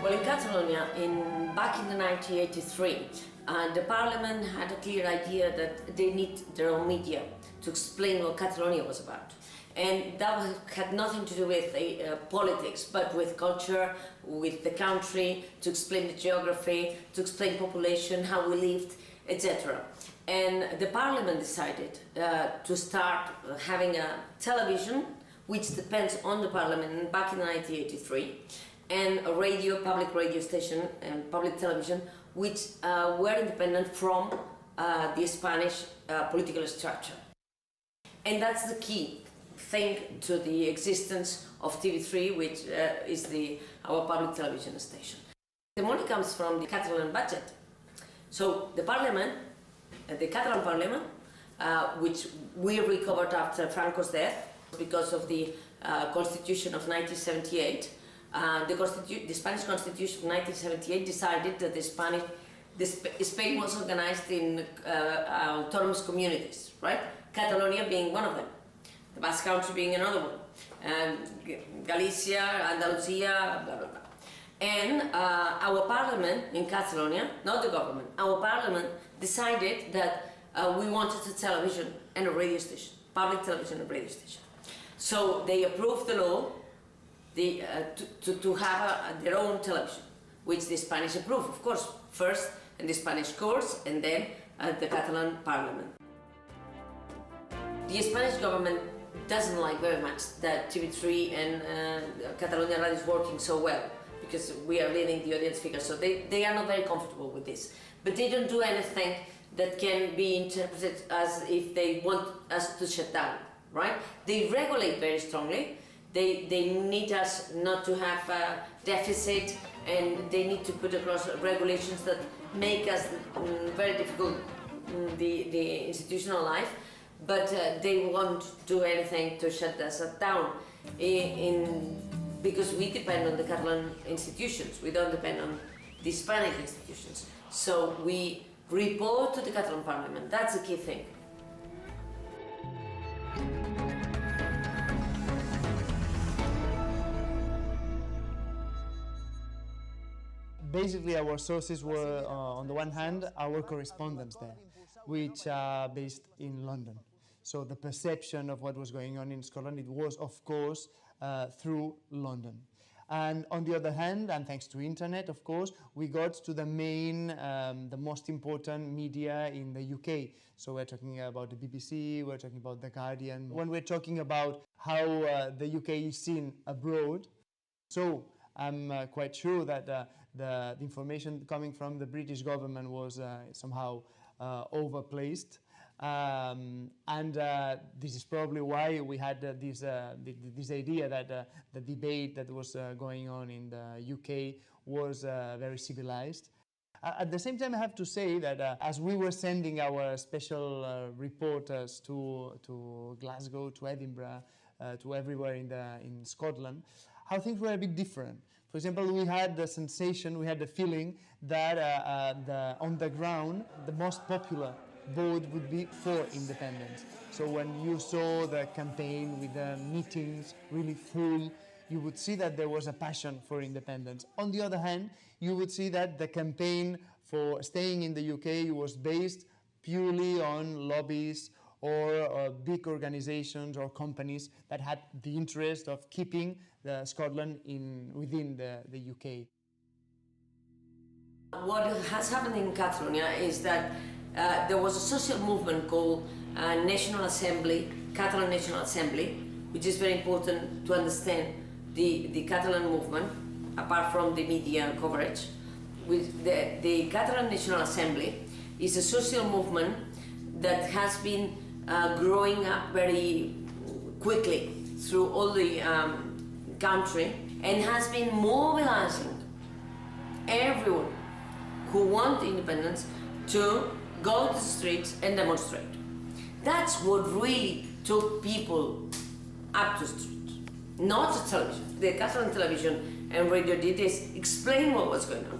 Well, in Catalonia, back in 1983, the parliament had a clear idea that they need their own media to explain what Catalonia was about. And that had nothing to do with politics, but with culture, with the country, to explain the geography, to explain population, how we lived, etc. And the parliament decided to start having a television, which depends on the parliament, back in 1983. And a radio, public radio station and public television, which were independent from the Spanish political structure. And that's the key thing to the existence of TV3, which is our public television station. The money comes from the Catalan budget. So the parliament, the Catalan parliament, which we recovered after Franco's death because of the Constitution of 1978, the Spanish Constitution of 1978 decided that Spain was organized in autonomous communities, right? Catalonia being one of them, the Basque Country being another one, and Galicia, Andalusia, blah, blah, blah. And our parliament in Catalonia, not the government, our parliament decided that we wanted a television and a radio station, public television and radio station. So they approved the law to have their own television, which the Spanish approved, of course, first in the Spanish courts and then the Catalan parliament. The Spanish government doesn't like very much that TV3 and Catalonia Radio is working so well, because we are leading the audience figures, so they are not very comfortable with this. But they don't do anything that can be interpreted as if they want us to shut down, right? They regulate very strongly. They need us not to have a deficit, and they need to put across regulations that make us very difficult, the institutional life, but they won't do anything to shut us down. Because we depend on the Catalan institutions, we don't depend on the Hispanic institutions. So we report to the Catalan parliament, that's the key thing. Basically, our sources were, on the one hand, our correspondents there, which are based in London. So the perception of what was going on in Scotland, it was, of course, through London. And on the other hand, and thanks to internet, of course, we got to the main, the most important media in the UK. So we're talking about the BBC, we're talking about The Guardian. When we're talking about how the UK is seen abroad, so I'm quite sure that the information coming from the British government was somehow overplaced. This is probably why we had this idea that the debate that was going on in the UK was very civilized. At the same time, I have to say that as we were sending our special reporters to Glasgow, to Edinburgh, to everywhere in Scotland, how things were a bit different. For example, we had the sensation, we had the feeling that on the ground, the most popular vote would be for independence. So when you saw the campaign with the meetings really full, you would see that there was a passion for independence. On the other hand, you would see that the campaign for staying in the UK was based purely on lobbies or big organizations or companies that had the interest of keeping Scotland within the UK. What has happened in Catalonia is that there was a social movement called National Assembly, Catalan National Assembly, which is very important to understand the Catalan movement, apart from the media coverage. The Catalan National Assembly is a social movement that has been growing up very quickly through all the country and has been mobilizing everyone who wants independence to go to the streets and demonstrate. That's what really took people up to the streets, not the television. The Catalan television and radio did is explain what was going on.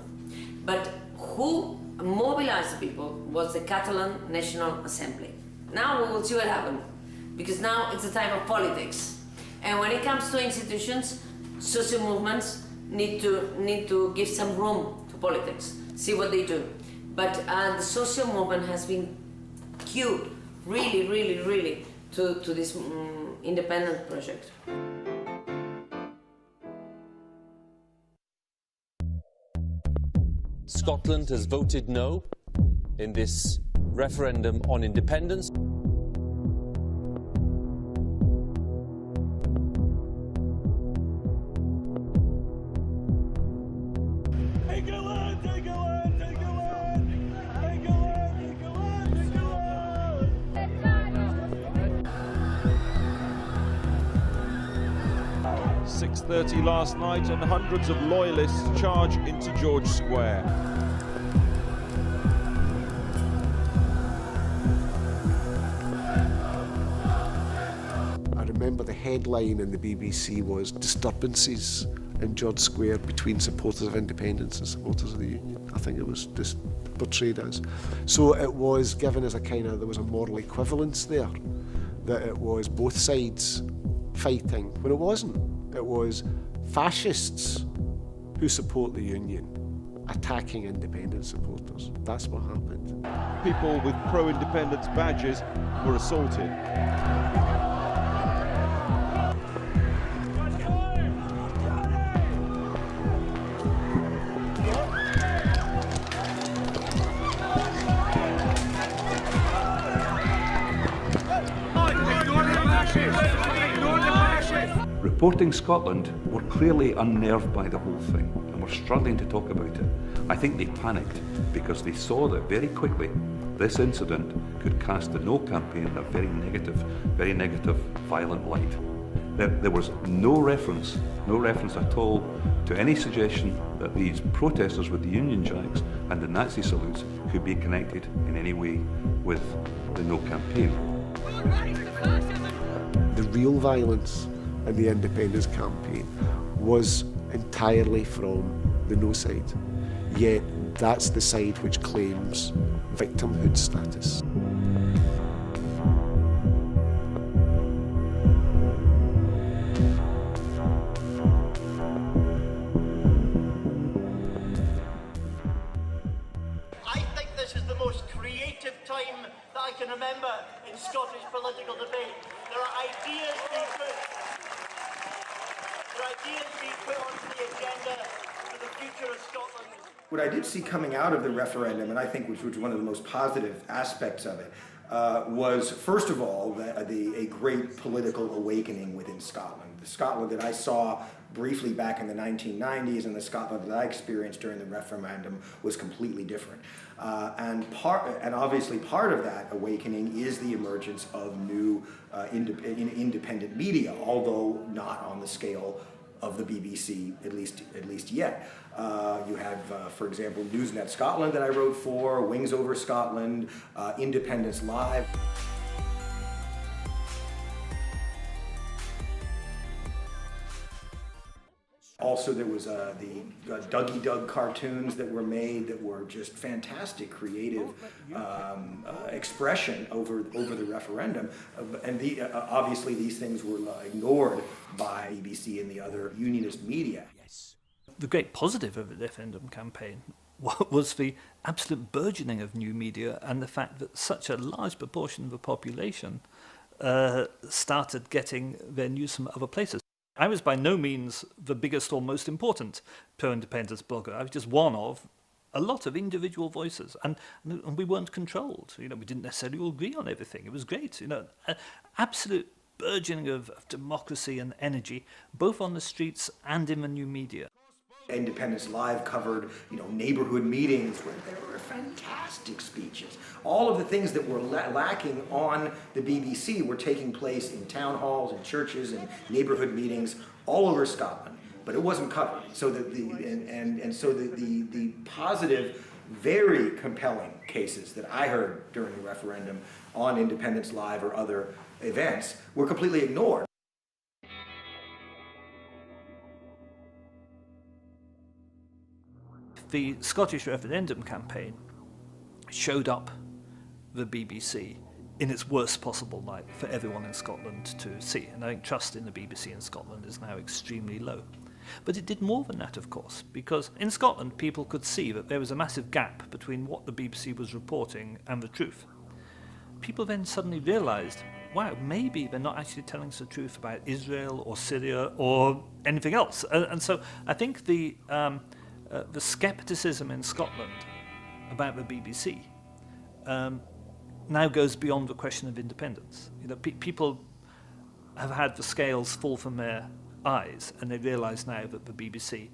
But who mobilized the people was the Catalan National Assembly. Now we will see what happened, because now it's a time of politics. And when it comes to institutions, social movements need to give some room to politics, see what they do. But the social movement has been cued really to this independent project. Scotland has voted no in this referendum on independence. Take a land, take a land, take a land, take a land, take a land, take a land. 6:30 last night, and hundreds of loyalists charge into George Square. I remember the headline in the BBC was "Disturbances in George Square between supporters of independence and supporters of the Union." I think it was just portrayed as. So it was given as a kind of, there was a moral equivalence there, that it was both sides fighting, when it wasn't. It was fascists who support the union attacking independent supporters. That's what happened. People with pro-independence badges were assaulted. Reporting Scotland were clearly unnerved by the whole thing and were struggling to talk about it. I think they panicked because they saw that very quickly this incident could cast the No campaign in a very negative, violent light. There was no reference at all to any suggestion that these protesters with the Union Jacks and the Nazi salutes could be connected in any way with the No campaign. The real violence in the independence campaign was entirely from the No side. Yet that's the side which claims victimhood status. I think this is the most creative time that I can remember in Scottish political debate. There are ideas being put onto the agenda for the future of Scotland. What I did see coming out of the referendum, and I think which was one of the most positive aspects of it, was first of all a great political awakening within Scotland. The Scotland that I saw briefly back in the 1990s and the Scotland that I experienced during the referendum was completely different. And obviously part of that awakening is the emergence of new independent media, although not on the scale of the BBC, at least yet. You have, for example, Newsnet Scotland that I wrote for, Wings Over Scotland, Independence Live. Also, there was the Dougie Doug cartoons that were made that were just fantastic, creative expression over the referendum. And obviously these things were ignored by BBC and the other unionist media. The great positive of the referendum campaign was the absolute burgeoning of new media and the fact that such a large proportion of the population started getting their news from other places. I was by no means the biggest or most important pro-independence blogger. I was just one of a lot of individual voices, and we weren't controlled. We didn't necessarily all agree on everything. It was great. Absolute burgeoning of democracy and energy, both on the streets and in the new media. Independence Live covered, neighborhood meetings where there were fantastic speeches. All of the things that were lacking on the BBC were taking place in town halls and churches and neighborhood meetings all over Scotland, but it wasn't covered. So that the positive, very compelling cases that I heard during the referendum on Independence Live or other events were completely ignored. The Scottish referendum campaign showed up the BBC in its worst possible light for everyone in Scotland to see. And I think trust in the BBC in Scotland is now extremely low. But it did more than that, of course, because in Scotland people could see that there was a massive gap between what the BBC was reporting and the truth. People then suddenly realised, wow, maybe they're not actually telling us the truth about Israel or Syria or anything else. And so I think the scepticism in Scotland about the BBC now goes beyond the question of independence. People have had the scales fall from their eyes, and they realise now that the BBC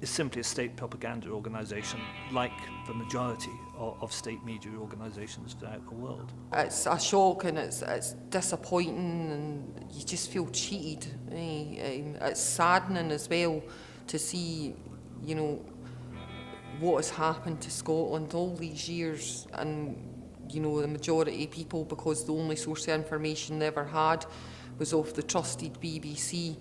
is simply a state propaganda organisation like the majority of state media organisations throughout the world. It's a shock and it's disappointing and you just feel cheated. It's saddening as well to see, what has happened to Scotland all these years, and the majority of people, because the only source of information they ever had was of the trusted BBC,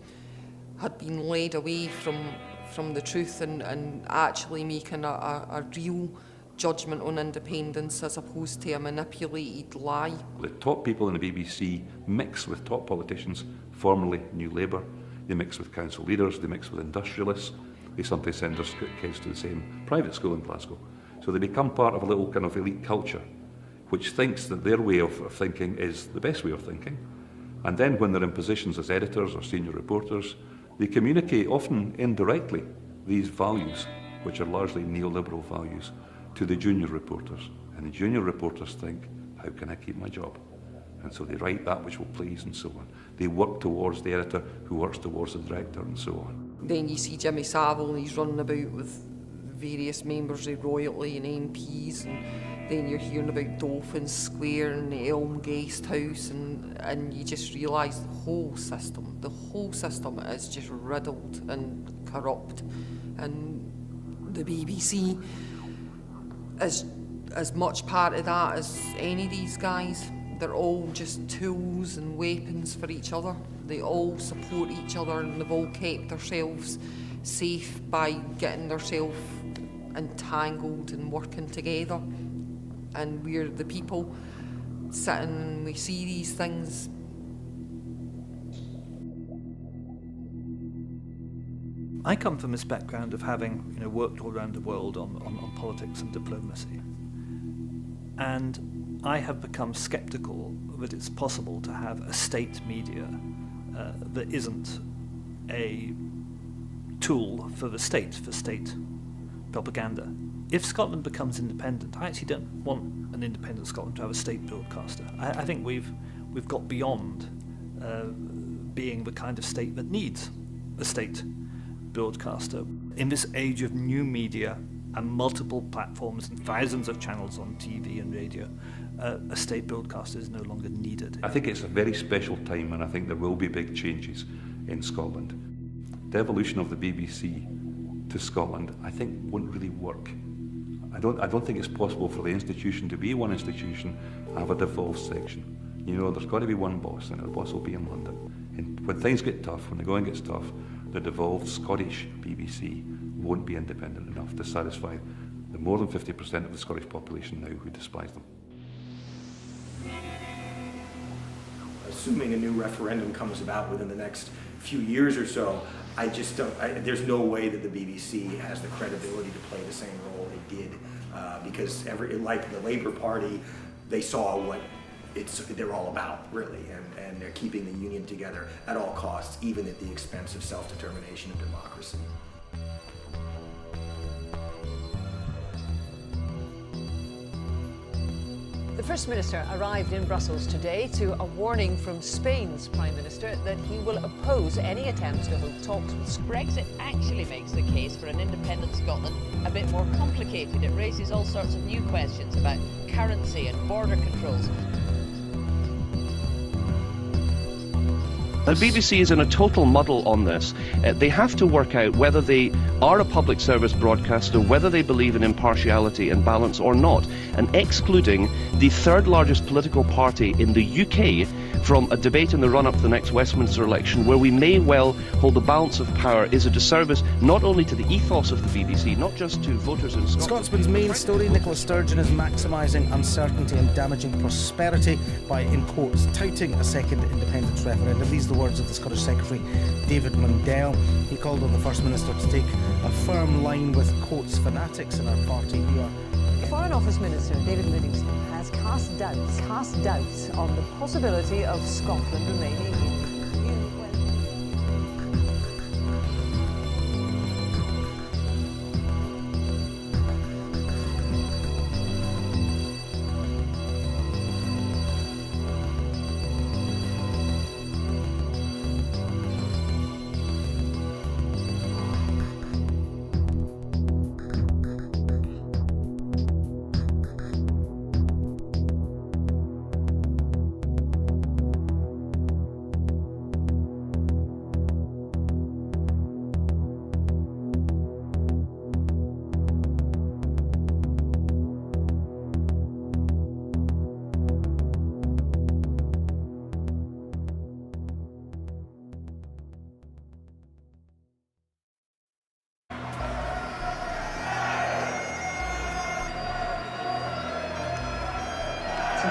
had been led away from the truth and actually making a real judgment on independence as opposed to a manipulated lie. The top people in the BBC mix with top politicians, formerly New Labour. They mix with council leaders, they mix with industrialists. they sometimes send their kids to the same private school in Glasgow. So they become part of a little kind of elite culture, which thinks that their way of thinking is the best way of thinking. And then when they're in positions as editors or senior reporters, they communicate, often indirectly, these values, which are largely neoliberal values, to the junior reporters. And the junior reporters think, how can I keep my job? And so they write that which will please and so on. They work towards the editor who works towards the director and so on. Then you see Jimmy Savile and he's running about with various members of royalty and MPs, and then you're hearing about Dolphin Square and the Elm Guest House, and you just realise the whole system is just riddled and corrupt. And the BBC is as much part of that as any of these guys. They're all just tools and weapons for each other. They all support each other, and they've all kept themselves safe by getting themselves entangled and working together. And we're the people sitting and we see these things. I come from this background of having worked all around the world on politics and diplomacy. And I have become sceptical that it's possible to have a state media that isn't a tool for the state, for state propaganda. If Scotland becomes independent, I actually don't want an independent Scotland to have a state broadcaster. I think we've got beyond being the kind of state that needs a state broadcaster. In this age of new media and multiple platforms and thousands of channels on TV and radio, a state broadcaster is no longer needed. I think it's a very special time, and I think there will be big changes in Scotland. The evolution of the BBC to Scotland, I think, won't really work. I don't think it's possible for the institution to be one institution, have a devolved section. There's got to be one boss, and the boss will be in London. And when things get tough, when the going gets tough, the devolved Scottish BBC won't be independent enough to satisfy the more than 50% of the Scottish population now who despise them. Assuming a new referendum comes about within the next few years or so, I just don't, there's no way that the BBC has the credibility to play the same role they did, because like the Labour Party, they saw what they're all about, really, and they're keeping the union together at all costs, even at the expense of self-determination and democracy. The First Minister arrived in Brussels today to a warning from Spain's Prime Minister that he will oppose any attempts to hold talks with Brexit actually makes the case for an independent Scotland a bit more complicated. It raises all sorts of new questions about currency and border controls. The BBC is in a total muddle on this. They have to work out whether they are a public service broadcaster, whether they believe in impartiality and balance or not, and excluding the third largest political party in the UK from a debate in the run-up to the next Westminster election, where we may well hold the balance of power, is a disservice not only to the ethos of the BBC, not just to voters in Scotland. Scotsman's main story, Nicola Sturgeon is maximising uncertainty and damaging prosperity by, in quotes, touting a second independence referendum. These are the words of the Scottish Secretary David Mundell. He called on the First Minister to take a firm line with, quotes, fanatics in our party who are... Foreign Office Minister David Livingstone has cast doubts on the possibility of Scotland remaining in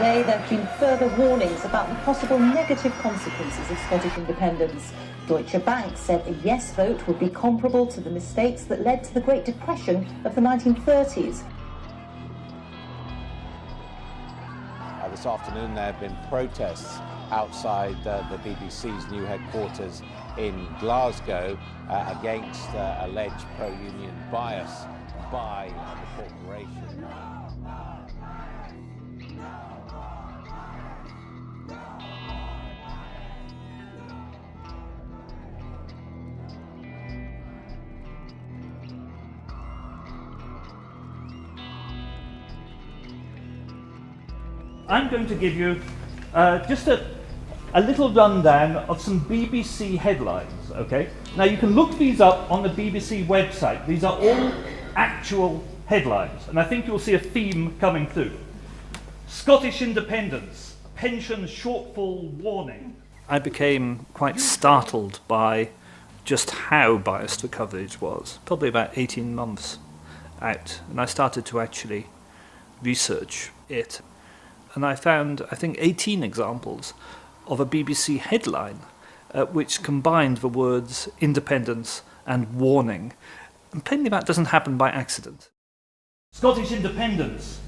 today there have been further warnings about the possible negative consequences of Scottish independence. Deutsche Bank said a yes vote would be comparable to the mistakes that led to the Great Depression of the 1930s. This afternoon there have been protests outside the BBC's new headquarters in Glasgow against alleged pro-union bias by the corporation. I'm going to give you just a little rundown of some BBC headlines, okay? Now you can look these up on the BBC website. These are all actual headlines, and I think you'll see a theme coming through. Scottish independence, pension shortfall warning. I became quite startled by just how biased the coverage was, probably about 18 months out, and I started to actually research it. And I found, I think, 18 examples of a BBC headline which combined the words independence and warning. And plainly that doesn't happen by accident. Scottish independence,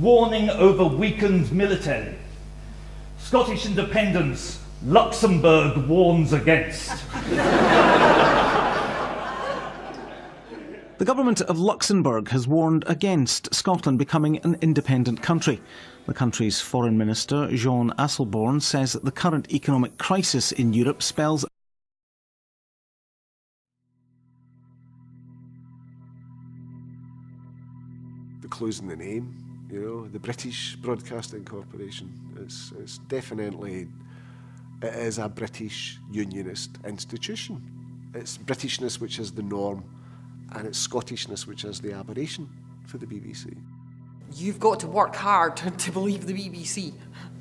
warning over weakened military. Scottish independence, Luxembourg warns against. The government of Luxembourg has warned against Scotland becoming an independent country. The country's foreign minister, Jean Asselborn, says that the current economic crisis in Europe spells the clues in the name, you know, the British Broadcasting Corporation. It's definitely, it is a British unionist institution. It's Britishness which is the norm, and it's Scottishness which is the aberration for the BBC. You've got to work hard to believe the BBC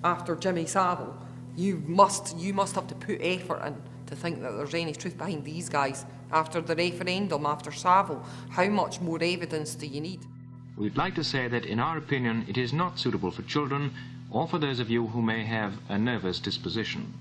after Jimmy Savile. You must have to put effort in to think that there's any truth behind these guys. After the referendum, after Savile, how much more evidence do you need? We'd like to say that in our opinion it is not suitable for children or for those of you who may have a nervous disposition.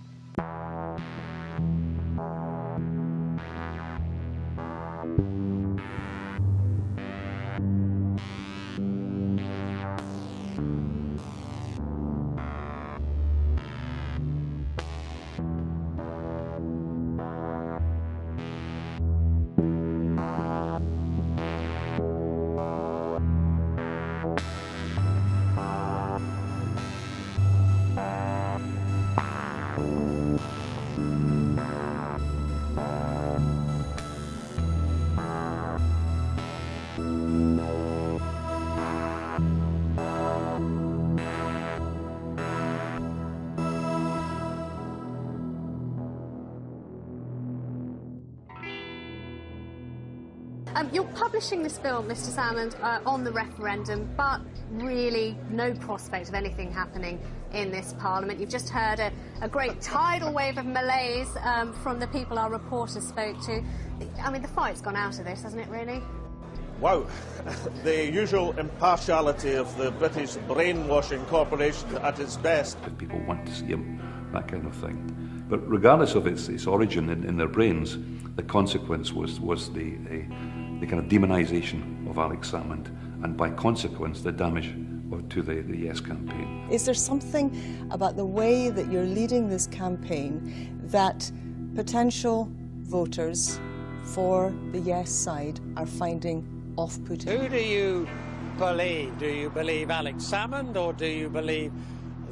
You're publishing this film, Mr. Salmond, on the referendum, but really no prospect of anything happening in this Parliament. You've just heard a great tidal wave of malaise from the people our reporter spoke to. I mean, the fight's gone out of this, hasn't it, really? Wow, the usual impartiality of the British brainwashing corporation at its best. If people want to see him, that kind of thing. But regardless of its origin in their brains, the consequence was the kind of demonisation of Alex Salmond, and by consequence the damage to the Yes campaign. Is there something about the way that you're leading this campaign that potential voters for the Yes side are finding off-putting? Who do you believe? Do you believe Alex Salmond or do you believe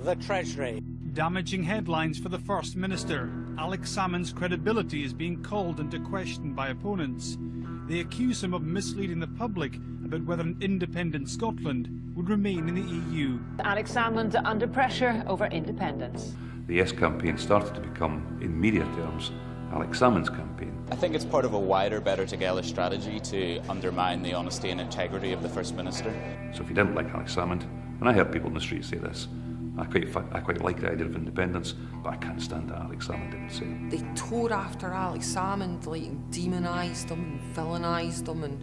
the Treasury? Damaging headlines for the First Minister. Alex Salmond's credibility is being called into question by opponents. They accuse him of misleading the public about whether an independent Scotland would remain in the EU. Alex Salmond under pressure over independence. The Yes campaign started to become, in media terms, Alex Salmond's campaign. I think it's part of a wider Better Together strategy to undermine the honesty and integrity of the First Minister. So if you didn't like Alex Salmond, and I heard people in the street say this, I quite like the idea of independence, but I can't stand that Alex Salmond didn't say. They tore after Alex Salmond, like demonised him and villainised him, and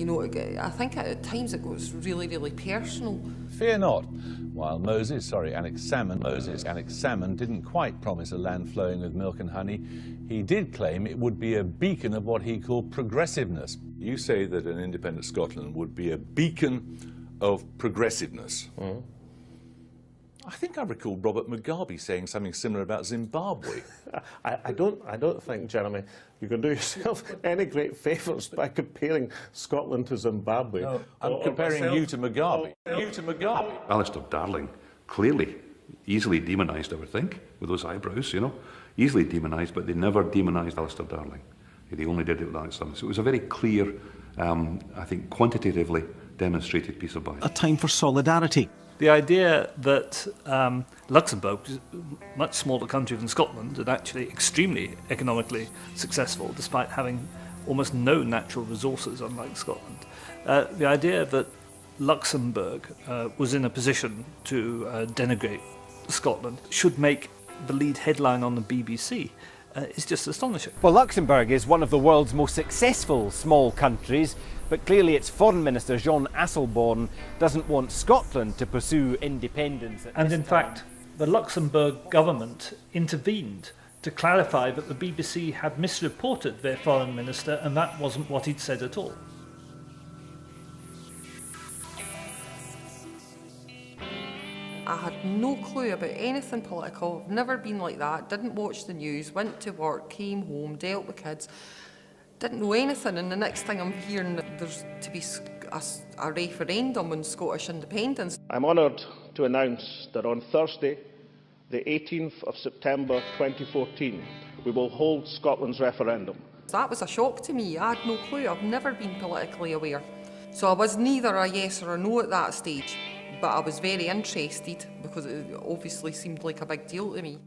You know, I think at times it goes really, really personal. Fear not. While Alex Salmond didn't quite promise a land flowing with milk and honey, he did claim it would be a beacon of what he called progressiveness. You say that an independent Scotland would be a beacon of progressiveness. Mm. I think I recall Robert Mugabe saying something similar about Zimbabwe. I don't think, Jeremy, you can do yourself any great favours by comparing Scotland to Zimbabwe. No, I'm comparing you to Mugabe. Alistair Darling, clearly, easily demonised, I would think, with those eyebrows, you know. Easily demonised, but they never demonised Alistair Darling. They only did it with Alex Salmond. So it was a very clear, I think, quantitatively demonstrated piece of bias. A time for solidarity. The idea that Luxembourg, a much smaller country than Scotland, and actually extremely economically successful, despite having almost no natural resources, unlike Scotland. The idea that Luxembourg was in a position to denigrate Scotland should make the lead headline on the BBC. Is just astonishing. Well, Luxembourg is one of the world's most successful small countries, but clearly its Foreign Minister, Jean Asselborn, doesn't want Scotland to pursue independence. And in fact, the Luxembourg government intervened to clarify that the BBC had misreported their Foreign Minister, and that wasn't what he'd said at all. I had no clue about anything political. I've never been like that. Didn't watch the news, went to work, came home, dealt with kids. Didn't know anything, and the next thing I'm hearing that there's to be a referendum on Scottish independence. I'm honoured to announce that on Thursday, the 18th of September 2014, we will hold Scotland's referendum. That was a shock to me. I had no clue. I've never been politically aware. So I was neither a yes or a no at that stage, but I was very interested because it obviously seemed like a big deal to me.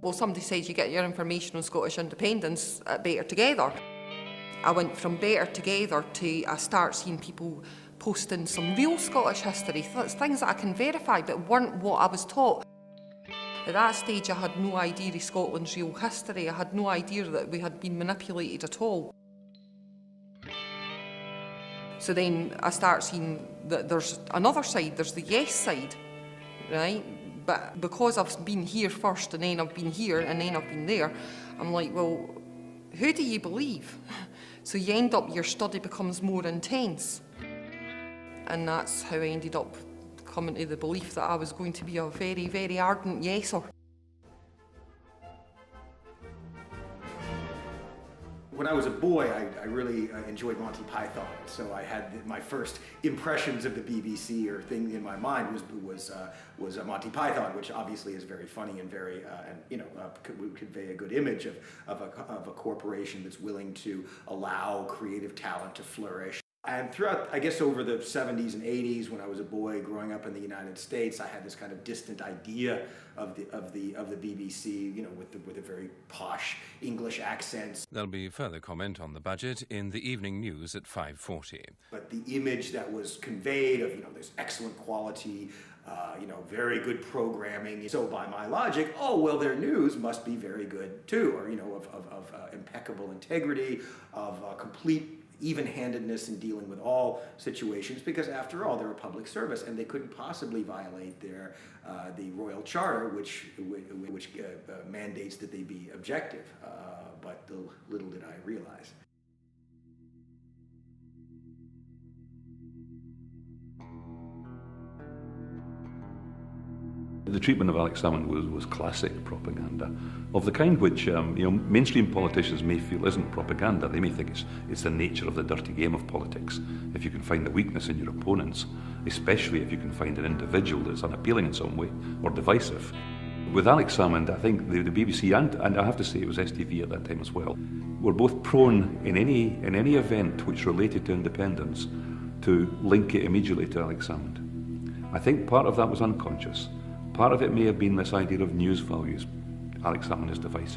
Well, somebody says you get your information on Scottish independence at Better Together. I went from Better Together to I start seeing people posting some real Scottish history, things that I can verify but weren't what I was taught. At that stage I had no idea of Scotland's real history. I had no idea that we had been manipulated at all. So then I start seeing that there's another side, there's the yes side, right? But because I've been here first and then I've been here and then I've been there, I'm like, well, who do you believe? So you end up, your study becomes more intense. And that's how I ended up coming to the belief that I was going to be a very, very ardent yeser. When I was a boy, I really enjoyed Monty Python, so I had my first impressions of the BBC or thing in my mind was Monty Python, which obviously is very funny and very would convey a good image of a corporation that's willing to allow creative talent to flourish. And throughout, I guess, over the 70s and 80s, when I was a boy growing up in the United States, I had this kind of distant idea of the BBC, you know, with the very posh English accents. There'll be further comment on the budget in the evening news at 5:40. But the image that was conveyed of, this excellent quality, very good programming. So by my logic, oh, well, their news must be very good too, or, of impeccable integrity, of complete even-handedness in dealing with all situations, because after all, they're a public service and they couldn't possibly violate their the Royal Charter, which mandates that they be objective. But little did I realize. The treatment of Alex Salmond was classic propaganda, of the kind which mainstream politicians may feel isn't propaganda. They may think it's the nature of the dirty game of politics. If you can find the weakness in your opponents, especially if you can find an individual that's unappealing in some way or divisive. With Alex Salmond, I think the BBC and I have to say it was STV at that time as well, were both prone in any event which related to independence to link it immediately to Alex Salmond. I think part of that was unconscious. Part of it may have been this idea of news values. Alex Salmond is divisive.